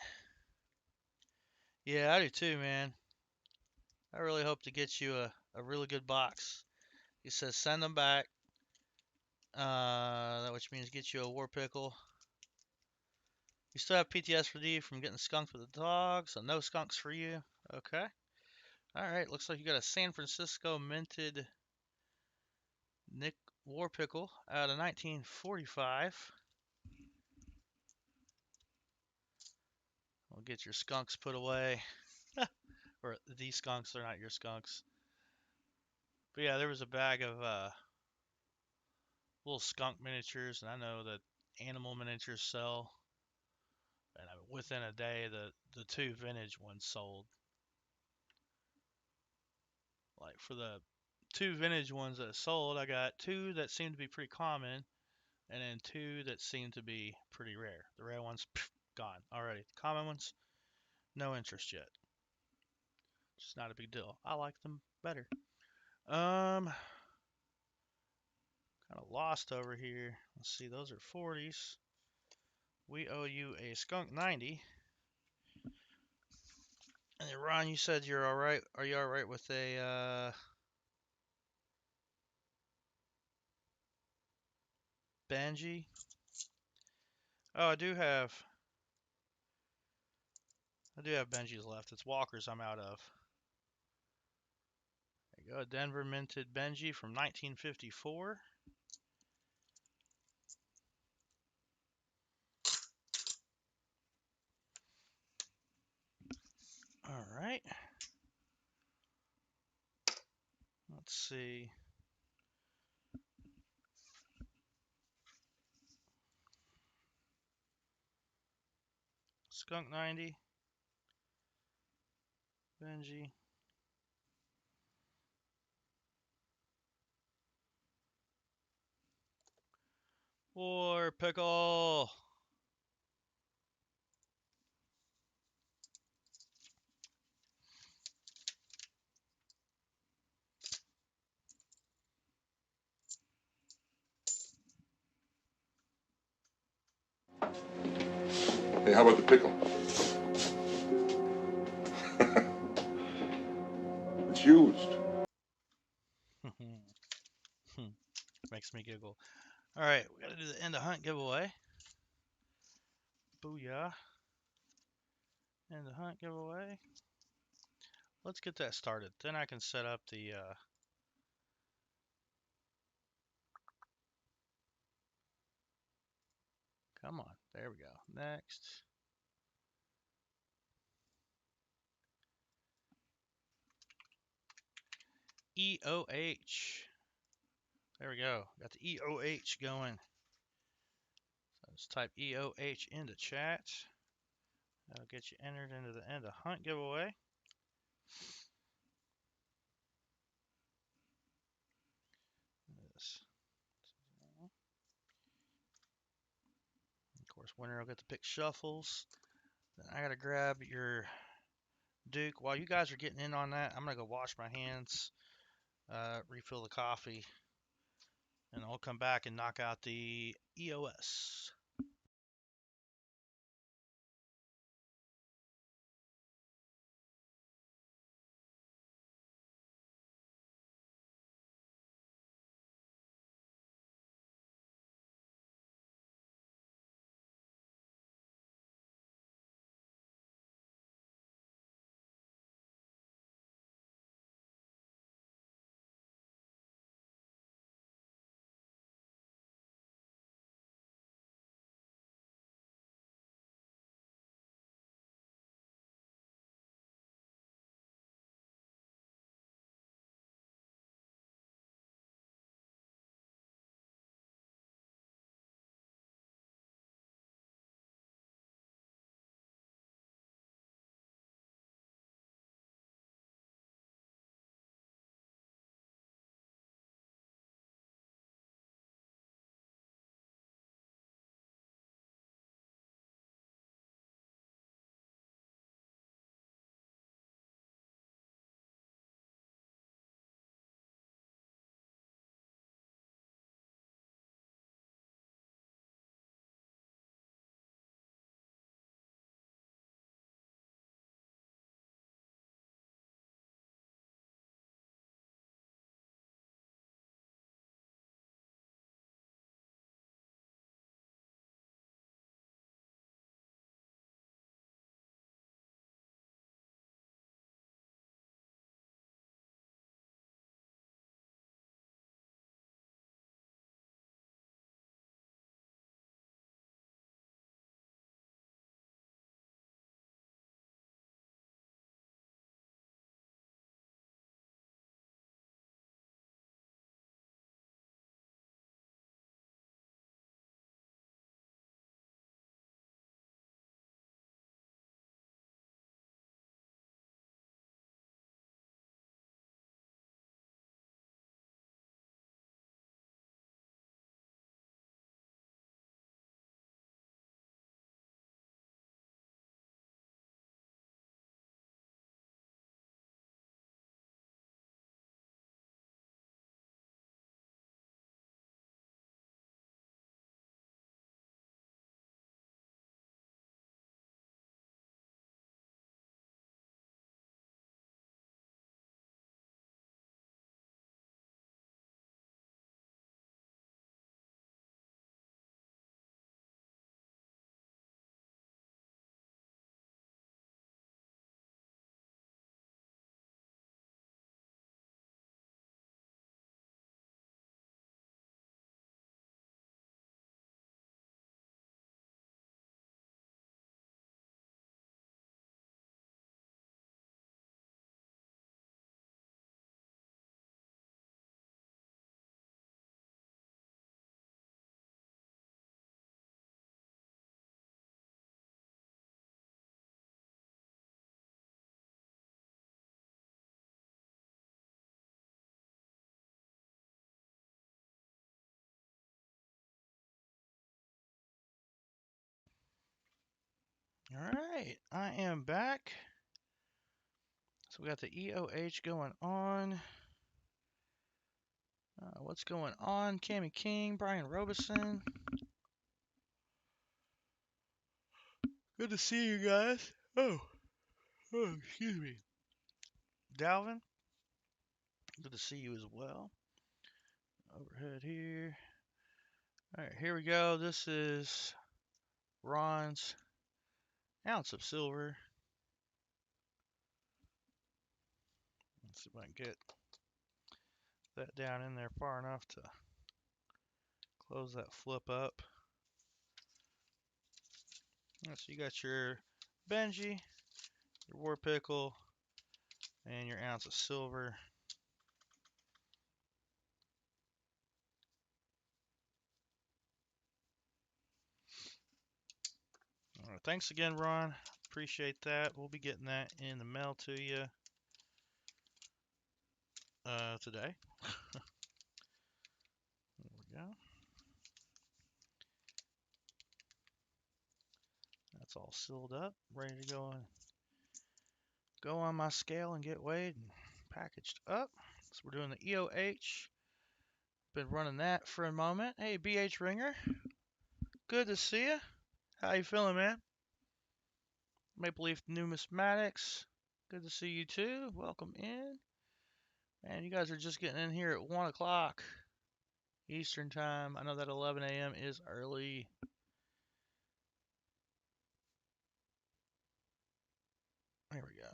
Yeah, I do too, man. I really hope to get you a really good box. He says send them back. Which means get you a war pickle. You still have PTSD from getting skunked with a dog, so no skunks for you. Okay. All right. Looks like you got a San Francisco minted Nick War Pickle out of 1945. We'll get your skunks put away. Or these skunks, they're not your skunks. But yeah, there was a bag of little skunk miniatures, and I know that animal miniatures sell. And within a day, the 2 vintage ones sold. Like for the 2 vintage ones that sold, I got 2 that seemed to be pretty common, and then 2 that seemed to be pretty rare. The rare ones, gone already. The common ones, no interest yet. Just not a big deal. I like them better. Kind of lost over here. Let's see, those are 40s. We owe you a skunk 90. And then Ron, you said you're all right. Are you all right with a Benji? Oh, I do have Benjis left. It's Walkers I'm out of. There you go, Denver minted Benji from 1954. All right. Let's see. Skunk 90. Benji. War pickle. Hey, how about the pickle? It's used. Makes me giggle. All right, we got to do the end of hunt giveaway. Booyah. End of hunt giveaway. Let's get that started. Then I can set up the come on. There we go. Next. EOH. There we go. Got the EOH going. So let's type EOH into chat. That'll get you entered into the end of hunt giveaway. This. Of course, winner will get to pick shuffles. Then I gotta grab your Duke. While you guys are getting in on that, I'm gonna go wash my hands, refill the coffee, and I'll come back and knock out the EOS. Alright, I am back. So we got the EOH going on. What's going on? Cammy King, Brian Robeson. Good to see you guys. Excuse me. Dalvin, good to see you as well. Overhead here. Alright, here we go. This is Ron's ounce of silver. Let's see if I can get that down in there far enough to close that flip up. Right, so you got your Benji, your War Pickle, and your ounce of silver. All right, thanks again, Ron. Appreciate that. We'll be getting that in the mail to you today. There we go. That's all sealed up, ready to go on my scale and get weighed and packaged up. So we're doing the EOH. Been running that for a moment. Hey, BH Ringer. Good to see you. How you feeling, man? Maple Leaf Numismatics. Good to see you too. Welcome in. Man, you guys are just getting in here at 1 o'clock Eastern Time. I know that 11 a.m. is early. There we go.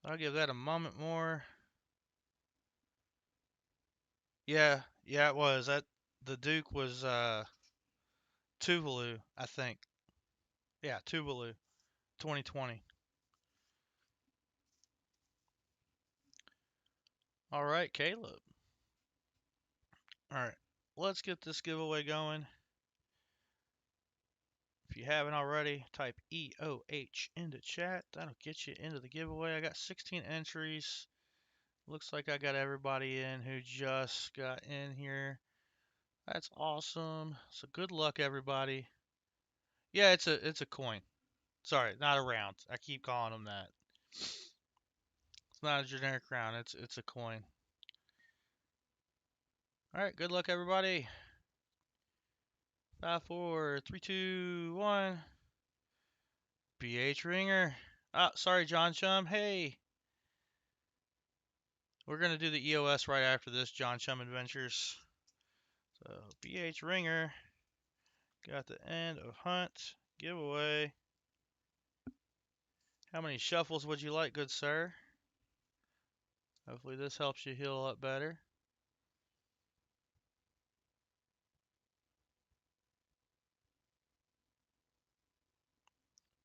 I'll give that a moment more. Yeah, it was. The Duke was Tuvalu, I think. Yeah, Tuvalu, 2020. All right, Caleb. All right, let's get this giveaway going. If you haven't already, type EOH into chat. That'll get you into the giveaway. I got 16 entries. Looks like I got everybody in who just got in here. That's awesome. So good luck, everybody. Yeah, it's a coin. Sorry, not a round. I keep calling them that. It's not a generic round. It's a coin. All right, good luck, everybody. 5, 4, 3, 2, 1. BH Ringer. Sorry, John Chum. Hey. We're going to do the EOS right after this, John Chum Adventures. So, BH Ringer. Got the end of hunt. Giveaway. How many shuffles would you like, good sir? Hopefully this helps you heal up better.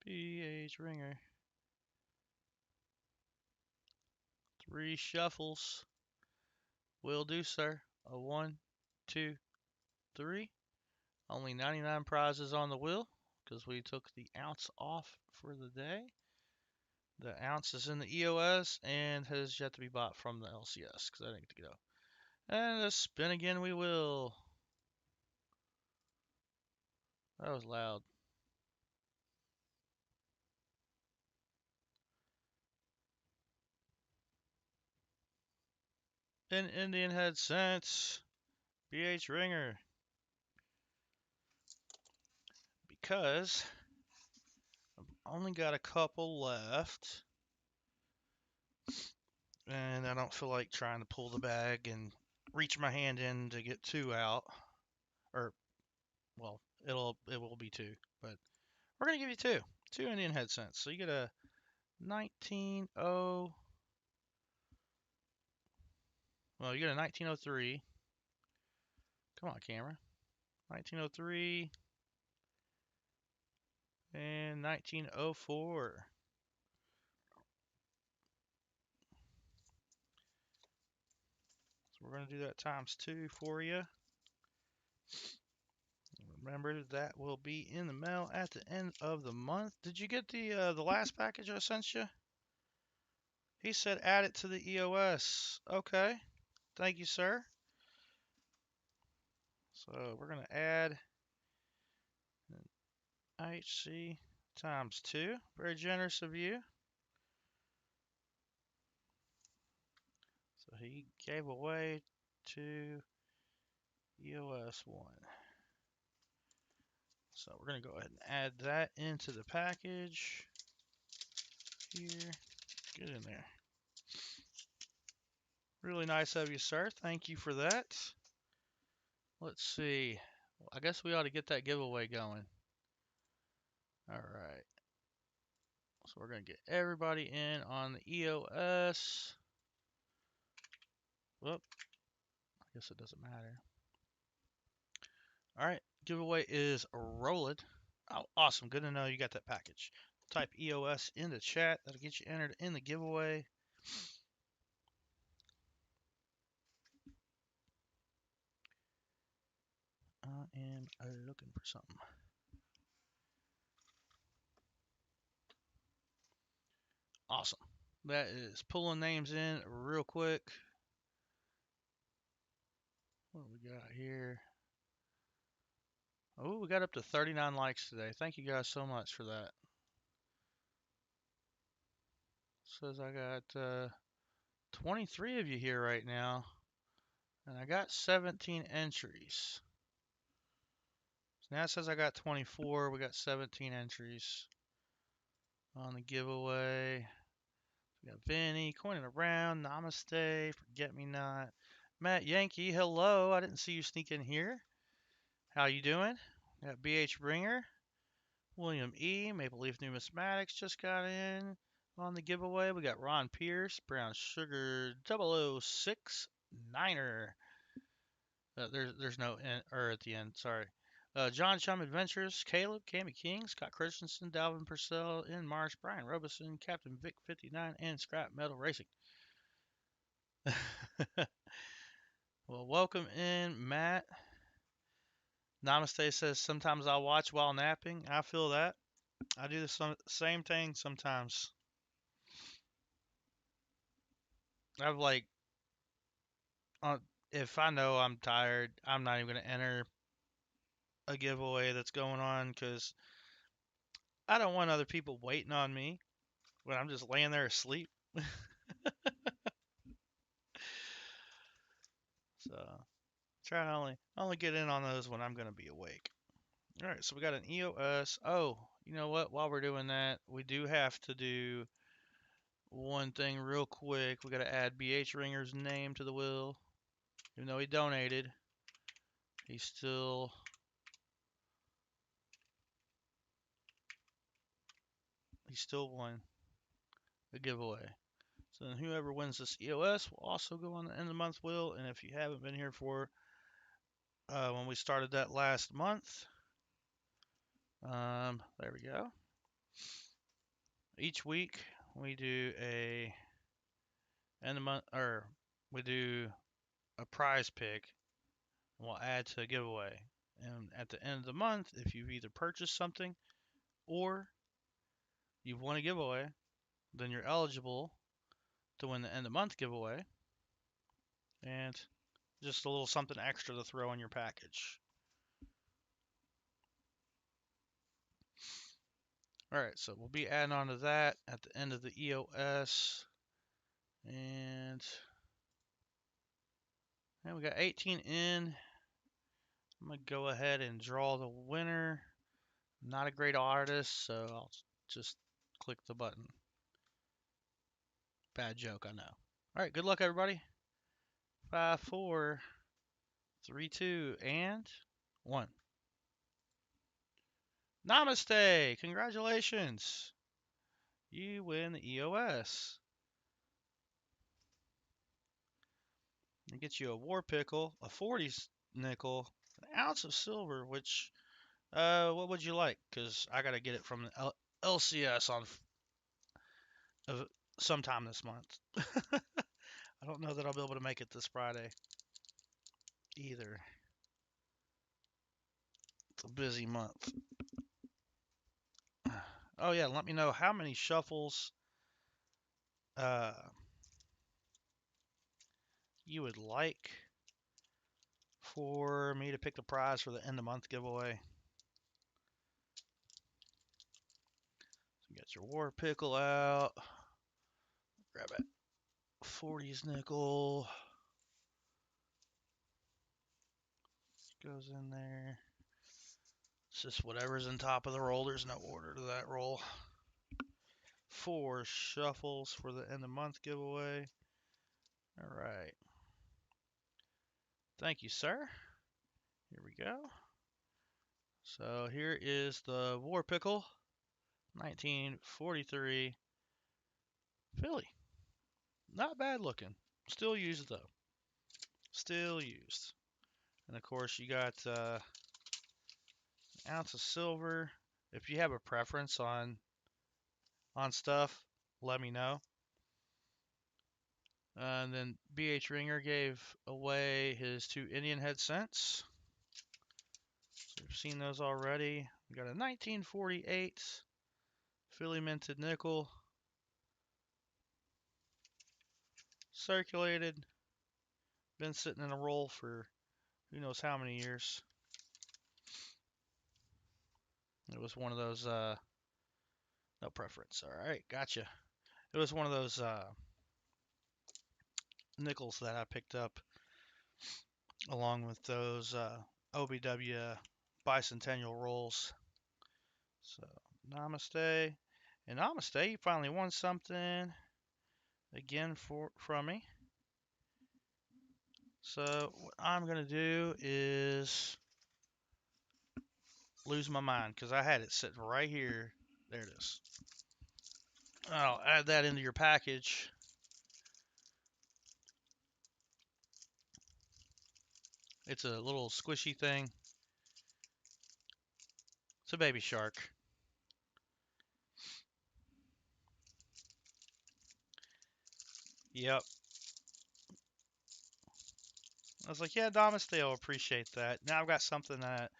BH Ringer. 3 shuffles. Will do, sir. A 1, 2, 3. Only 99 prizes on the wheel because we took the ounce off for the day. The ounce is in the EOS and has yet to be bought from the LCS because I didn't get to go. And a spin again we will. That was loud. An Indian head cents. BH Ringer. Because I've only got a couple left. And I don't feel like trying to pull the bag and reach my hand in to get 2 out. Or, well, it will be 2. But we're going to give you 2. 2 Indian head cents. So you get a 190. Well, you get a 1903. Come on, camera. 1903 and 1904. So we're going to do that times 2 for you. Remember, that will be in the mail at the end of the month. Did you get the last package I sent you? He said add it to the EOS. Okay. Thank you, sir. So we're going to add IHC times 2. Very generous of you. So he gave away to EOS 1. So we're going to go ahead and add that into the package here. Get in there. Really nice of you, sir. Thank you for that. Let's see. Well, I guess we ought to get that giveaway going. All right. So we're going to get everybody in on the EOS. Whoop. I guess it doesn't matter. All right. Giveaway is rolling. Oh, awesome. Good to know you got that package. Type EOS in the chat. That'll get you entered in the giveaway. I am looking for something. Awesome. That is pulling names in real quick. What do we got here? Oh, we got up to 39 likes today. Thank you guys so much for that. Says I got 23 of you here right now, and I got 17 entries. So now it says I got 24. We got 17 entries on the giveaway. We got Vinny, Coining Around, Namaste, Forget Me Not, Matt Yankee, hello. I didn't see you sneak in here. How you doing? We got BH Ringer, William E, Maple Leaf Numismatics just got in on the giveaway. We got Ron Pierce, Brown Sugar 006 Niner. There's no N or at the end. Sorry. John Chum Adventures, Caleb, Cami King, Scott Christensen, Dalvin Purcell, In Marsh, Brian Robeson, Captain Vic 59, and Scrap Metal Racing. Well, welcome in, Matt. Namaste says sometimes I'll watch while napping. I feel that. I do the same thing sometimes. I've like, uh, if I know I'm tired, I'm not even gonna enter a giveaway that's going on because I don't want other people waiting on me when I'm just laying there asleep. So try to only get in on those when I'm gonna be awake. All right, so we got an EOS. Oh, you know what? While we're doing that, we do have to do one thing real quick. We got to add BH Ringer's name to the will. Even though he donated, he still won the giveaway. So then whoever wins this EOS will also go on the end of the month will. And if you haven't been here for when we started that last month, there we go. Each week we do a end of month or we do a prize pick. And we'll add to a giveaway. And at the end of the month, if you've either purchased something or you've won a giveaway, then you're eligible to win the end of month giveaway. And just a little something extra to throw in your package. All right, so we'll be adding on to that at the end of the EOS. And we got 18 in. I'm going to go ahead and draw the winner. I'm not a great artist, so I'll just click the button. Bad joke, I know. All right, good luck, everybody. 5, 4, 3, 2, and 1. Namaste! Congratulations! You win the EOS. It gets you a war pickle, a 40s nickel, an ounce of silver, which, what would you like? Because I got to get it from the LCS on sometime this month. I don't know that I'll be able to make it this Friday either. It's a busy month. Oh, yeah, let me know how many shuffles you would like for me to pick the prize for the end of month giveaway. Get your war pickle out. Grab it. 40s nickel. Goes in there. It's just whatever's in top of the roll. There's no order to that roll. 4 shuffles for the end of month giveaway. All right. Thank you, sir. Here we go. So here is the War Pickle, 1943 Philly. Not bad looking. Still used though. Still used. And of course you got an ounce of silver. If you have a preference on stuff, let me know. And then B.H. Ringer gave away his 2 Indian head cents. So we've seen those already. We got a 1948 Philly minted nickel. Circulated. Been sitting in a roll for who knows how many years. It was one of those, no preference. All right, gotcha. It was one of those nickels that I picked up along with those OBW bicentennial rolls. So, namaste. And namaste, you finally won something again from me. So, what I'm going to do is lose my mind because I had it sitting right here. There it is. I'll add that into your package. It's a little squishy thing. It's a baby shark. Yep. I was like, yeah, Namaste will appreciate that. Now I've got something that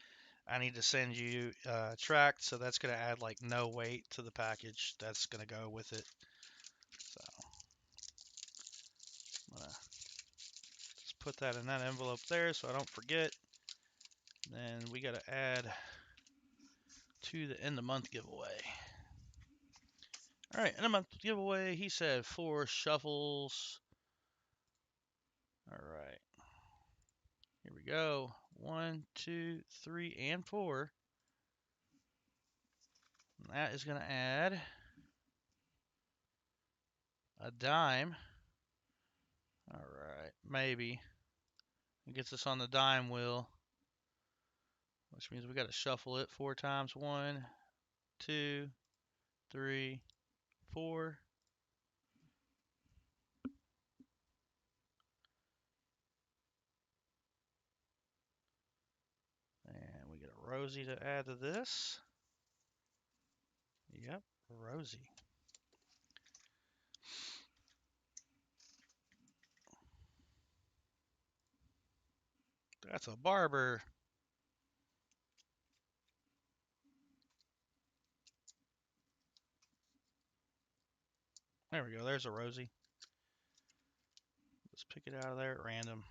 I need to send you tracked, so that's going to add like no weight to the package. That's going to go with it. So I'm going to just put that in that envelope there so I don't forget. Then we got to add to the end of month giveaway. All right, end of month giveaway. He said 4 shuffles. All right. Here we go. 1, 2, 3, and 4. And that is going to add a dime. All right, maybe. It gets us on the dime wheel, which means we got to shuffle it 4 times. 1, 2, 3, 4. And we get a Rosie to add to this. Yep, Rosie. That's a barber. There we go. There's a Rosie. Let's pick it out of there at random.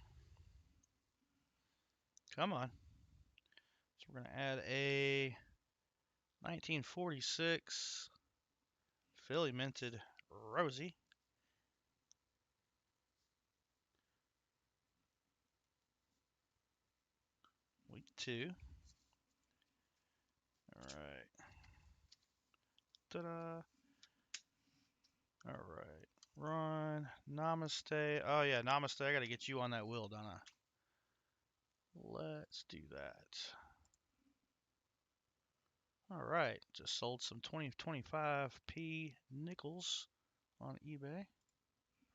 Come on. So we're going to add a 1946 Philly minted Rosie. Week 2. All right. Ta-da. All right. Run. Namaste. Oh, yeah. Namaste. I got to get you on that wheel, don't I? Let's do that. All right. Just sold some 2025p nickels on eBay.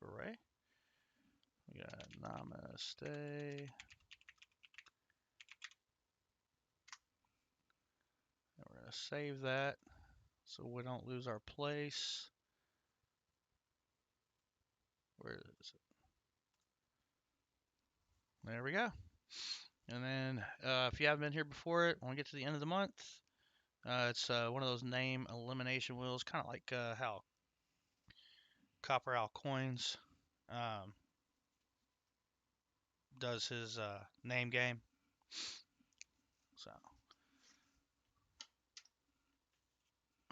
Hooray. We got Namaste. And we're going to save that so we don't lose our place. Where is it? There we go. And then if you haven't been here before it, when we get to the end of the month, it's one of those name elimination wheels, kind of like how Copper Owl Coins does his name game. So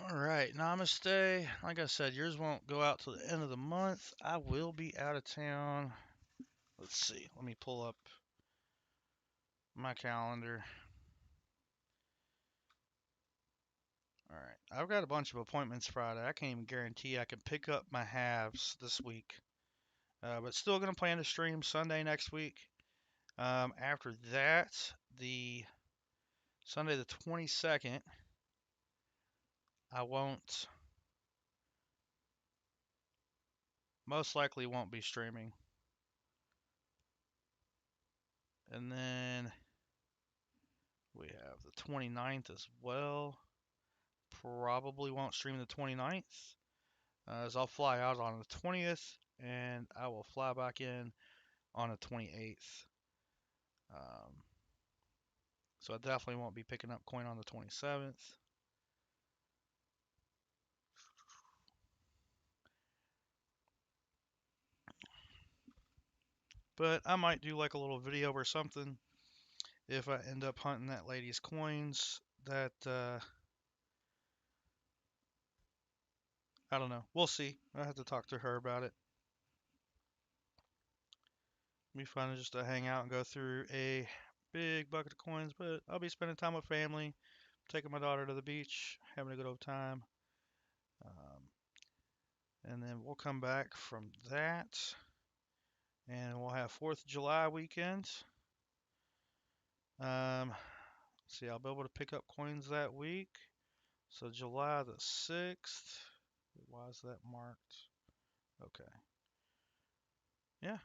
All right, namaste. Like I said, yours won't go out till the end of the month. I will be out of town. Let's see. Let me pull up my calendar. All right, I've got a bunch of appointments Friday. I can't even guarantee I can pick up my halves this week. But still gonna plan to stream Sunday next week. After that, the Sunday the 22nd, I won't, most likely won't be streaming. And then we have the 29th as well. Probably won't stream the 29th, as I'll fly out on the 20th and I will fly back in on the 28th. Um, so I definitely won't be picking up coin on the 27th. But I might do like a little video or something if I end up hunting that lady's coins. That I don't know. We'll see. I have to talk to her about it. It'll be fun just to hang out and go through a big bucket of coins. But I'll be spending time with family, taking my daughter to the beach, having a good old time. Um, and then we'll come back from that, and we'll have 4th of July weekend. See, I'll be able to pick up coins that week. So July the 6th. Why is that marked? Okay. Yeah.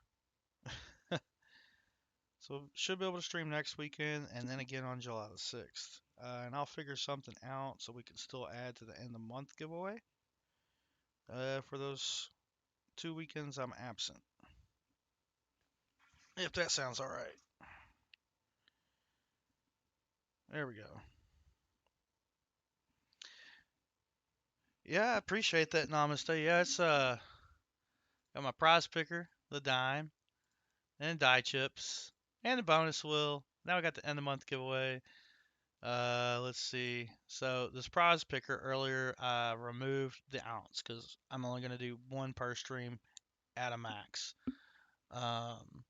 So should be able to stream next weekend and then again on July the 6th. And I'll figure something out so we can still add to the end of the month giveaway for those 2 weekends I'm absent. If that sounds all right. There we go. Yeah, I appreciate that, Namaste. Yeah, it's got my prize picker, the dime, and die chips, and the bonus wheel. Now we got the end of the month giveaway. Let's see. So this prize picker earlier, I removed the ounce because I'm only gonna do one per stream at a max. Um,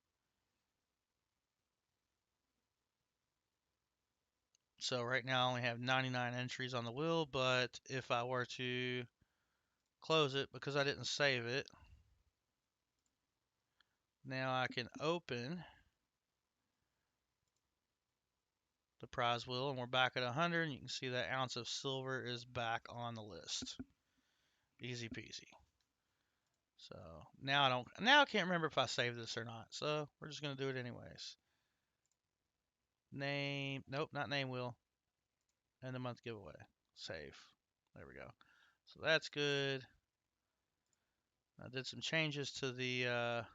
so right now I only have 99 entries on the wheel, but if I were to close it because I didn't save it, now I can open the prize wheel and we're back at 100. And you can see that ounce of silver is back on the list. Easy peasy. So now I can't remember if I saved this or not. So we're just gonna do it anyways. Name, nope, not name wheel. End of month giveaway. Save. There we go. So that's good. I did some changes to the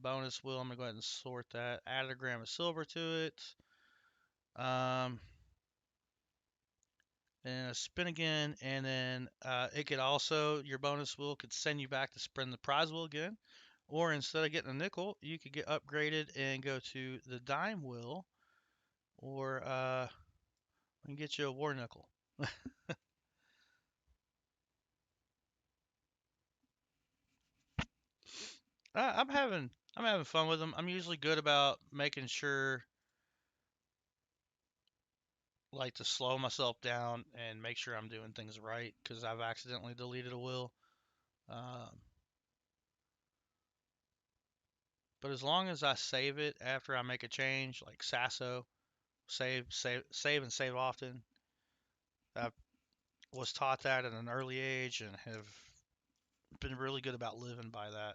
bonus wheel. I'm gonna go ahead and sort that. Added a gram of silver to it. Um, and a spin again, and then it could also, your bonus wheel could send you back to spin the prize wheel again, or instead of getting a nickel, you could get upgraded and go to the dime wheel, or we can get you a war nickel. I'm having fun with them. I'm usually good about making sure, like, to slow myself down and make sure I'm doing things right because I've accidentally deleted a wheel. Um, but as long as I save it after I make a change, like Sasso, save, and save often. I was taught that at an early age and have been really good about living by that.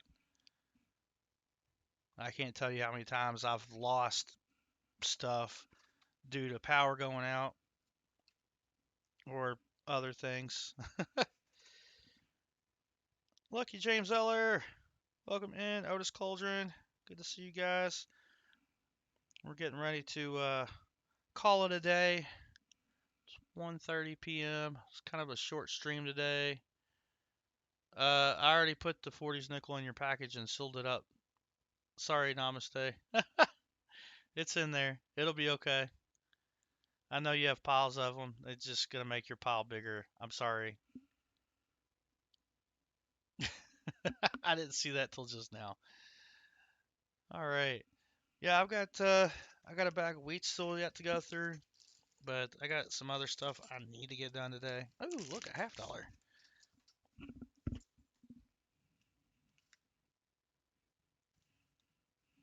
I can't tell you how many times I've lost stuff due to power going out or other things. Lucky James Eller, welcome in. Otis Cauldron, good to see you guys. We're getting ready to call it a day. It's 1:30 p.m. It's kind of a short stream today. I already put the 40s nickel in your package and sealed it up. Sorry, Namaste. It's in there. It'll be okay. I know you have piles of them. It's just gonna make your pile bigger. I'm sorry. I didn't see that till just now. All right. Yeah, I got a bag of wheat still yet to go through, but I got some other stuff I need to get done today. Oh, look, a $1/2.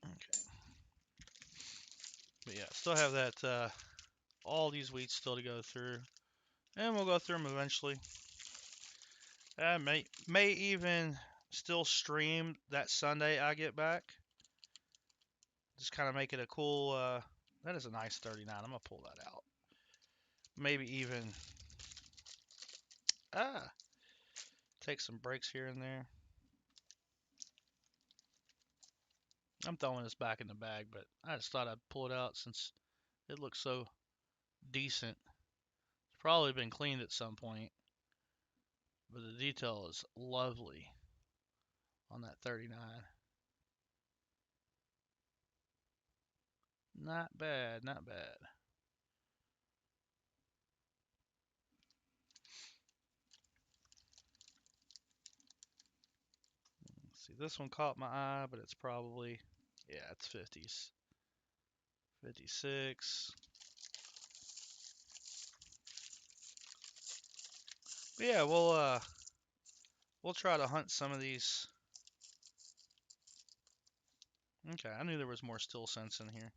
Okay. But yeah, still have that all these wheats still to go through, and we'll go through them eventually. I may even still stream that Sunday I get back. Just kind of make it a cool. That is a nice 39. I'm gonna pull that out. Maybe even ah take some breaks here and there. I'm throwing this back in the bag, but I just thought I'd pull it out since it looks so decent. It's probably been cleaned at some point, but the detail is lovely on that 39. Not bad, not bad. See, this one caught my eye, but it's probably, yeah, it's 50s. 56. But yeah, we'll try to hunt some of these. Okay, I knew there was more still sense in here.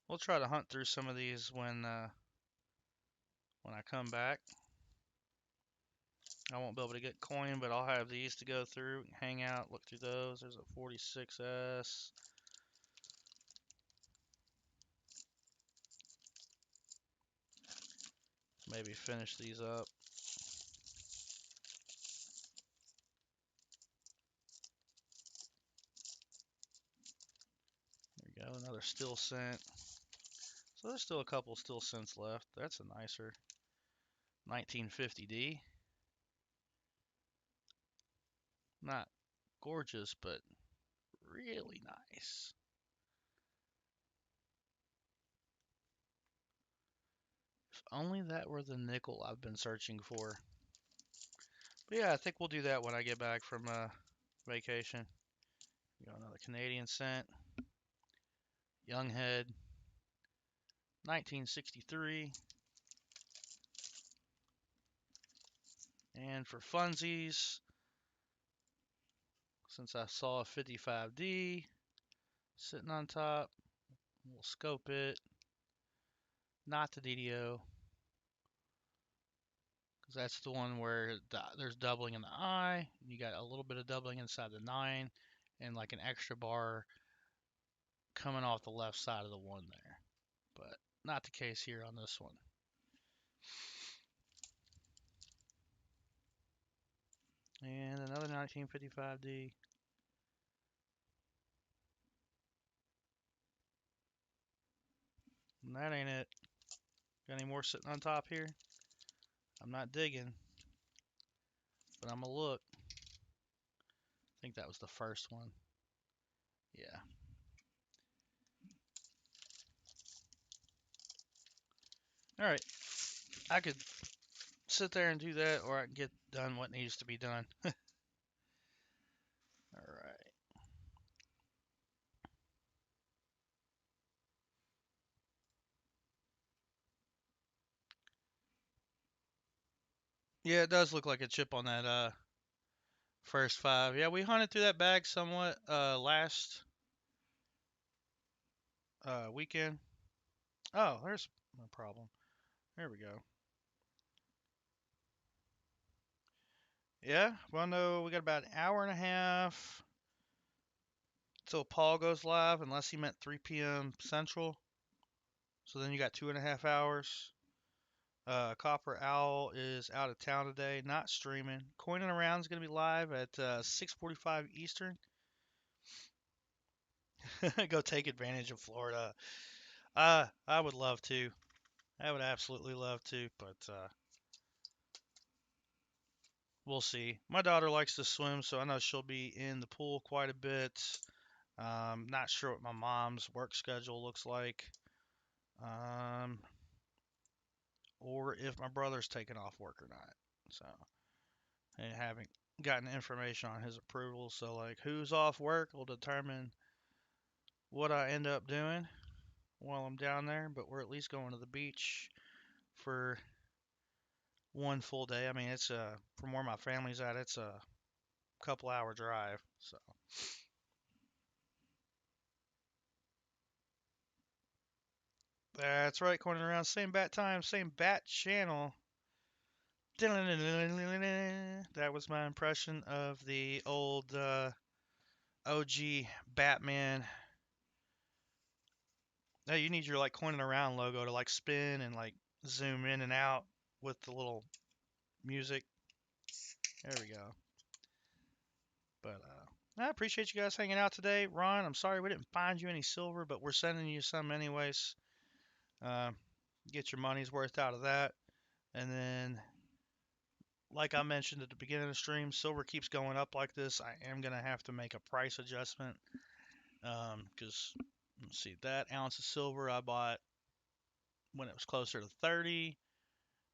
We'll try to hunt through some of these when I come back. I won't be able to get coin, but I'll have these to go through, hang out, look through those. There's a 46S. Maybe finish these up. There we go, another still scent. So there's still a couple still scents left. That's a nicer 1950D. Not gorgeous, but really nice. If only that were the nickel I've been searching for. But yeah, I think we'll do that when I get back from vacation. We got another Canadian scent. Younghead, 1963. And for funsies, since I saw a 55D sitting on top, we'll scope it. Not the DDO, because that's the one where there's doubling in the eye. You got a little bit of doubling inside the 9, and like an extra bar coming off the left side of the 1 there. But not the case here on this one. And another 1955D. And that ain't it. Got any more sitting on top here? I'm not digging, but I'm gonna look. I think that was the first one. Yeah. All right. I could sit there and do that, or I can get done what needs to be done. All right. Yeah, it does look like a chip on that first 5. Yeah, we hunted through that bag somewhat last weekend. Oh, there's no problem. There we go. Yeah, well, no, we got about an hour and a half till Paul goes live, unless he meant 3 p.m. Central. So then you got 2.5 hours. Copper Owl is out of town today, not streaming. Coining Around is going to be live at 6:45 Eastern. Go take advantage of Florida. I would love to. I would absolutely love to, but we'll see. My daughter likes to swim, so I know she'll be in the pool quite a bit. Not sure what my mom's work schedule looks like. Um, or if my brother's taking off work or not. So, I haven't gotten information on his approval. So, like, who's off work will determine what I end up doing while I'm down there. But we're at least going to the beach for one full day. I mean, it's from where my family's at, it's a couple hour drive. So, that's right, corner around, same bat time, same bat channel. That was my impression of the old OG Batman. Now you need your like coining around logo to like spin and like zoom in and out with the little music. There we go. But I appreciate you guys hanging out today. Ron, I'm sorry we didn't find you any silver, but we're sending you some anyways. Uh, get your money's worth out of that. And then, like I mentioned at the beginning of the stream, silver keeps going up like this. I am going to have to make a price adjustment because, let's see, that ounce of silver I bought when it was closer to 30.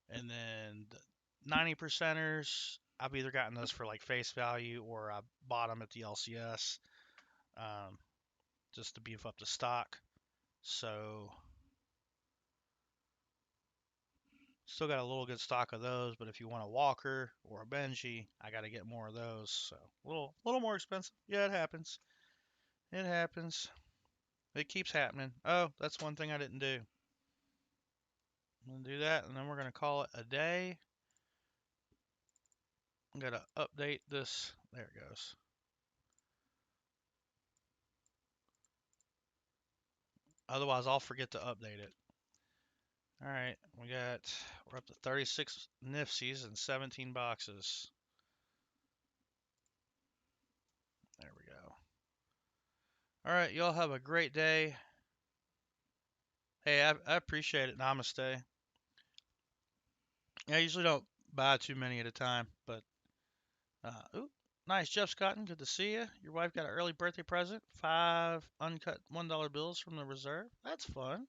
And then the 90 percenters, I've either gotten those for like face value or I bought them at the LCS um, just to beef up the stock. So still got a little good stock of those, but if you want a Walker or a Benji, I got to get more of those. So a little more expensive. Yeah, it happens. It happens. It keeps happening. Oh, that's one thing I didn't do. I'm gonna do that, and then we're gonna call it a day. I'm gonna update this. There it goes. Otherwise, I'll forget to update it. All right, we're up to 36 Nifsies and 17 boxes. There we go. All right, y'all have a great day. Hey, I appreciate it. Namaste. I usually don't buy too many at a time, but ooh, nice, Jeff Scotton. Good to see you. Your wife got an early birthday present. 5 uncut $1 bills from the reserve. That's fun.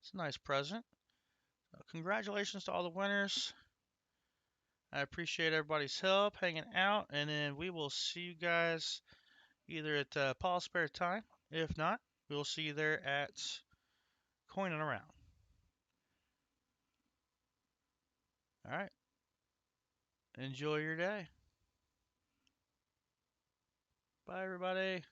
It's a nice present. Congratulations to all the winners. I appreciate everybody's help hanging out, and then we will see you guys either at Paul's Spare Time. If not, we'll see you there at Coining Around. All right. Enjoy your day. Bye, everybody.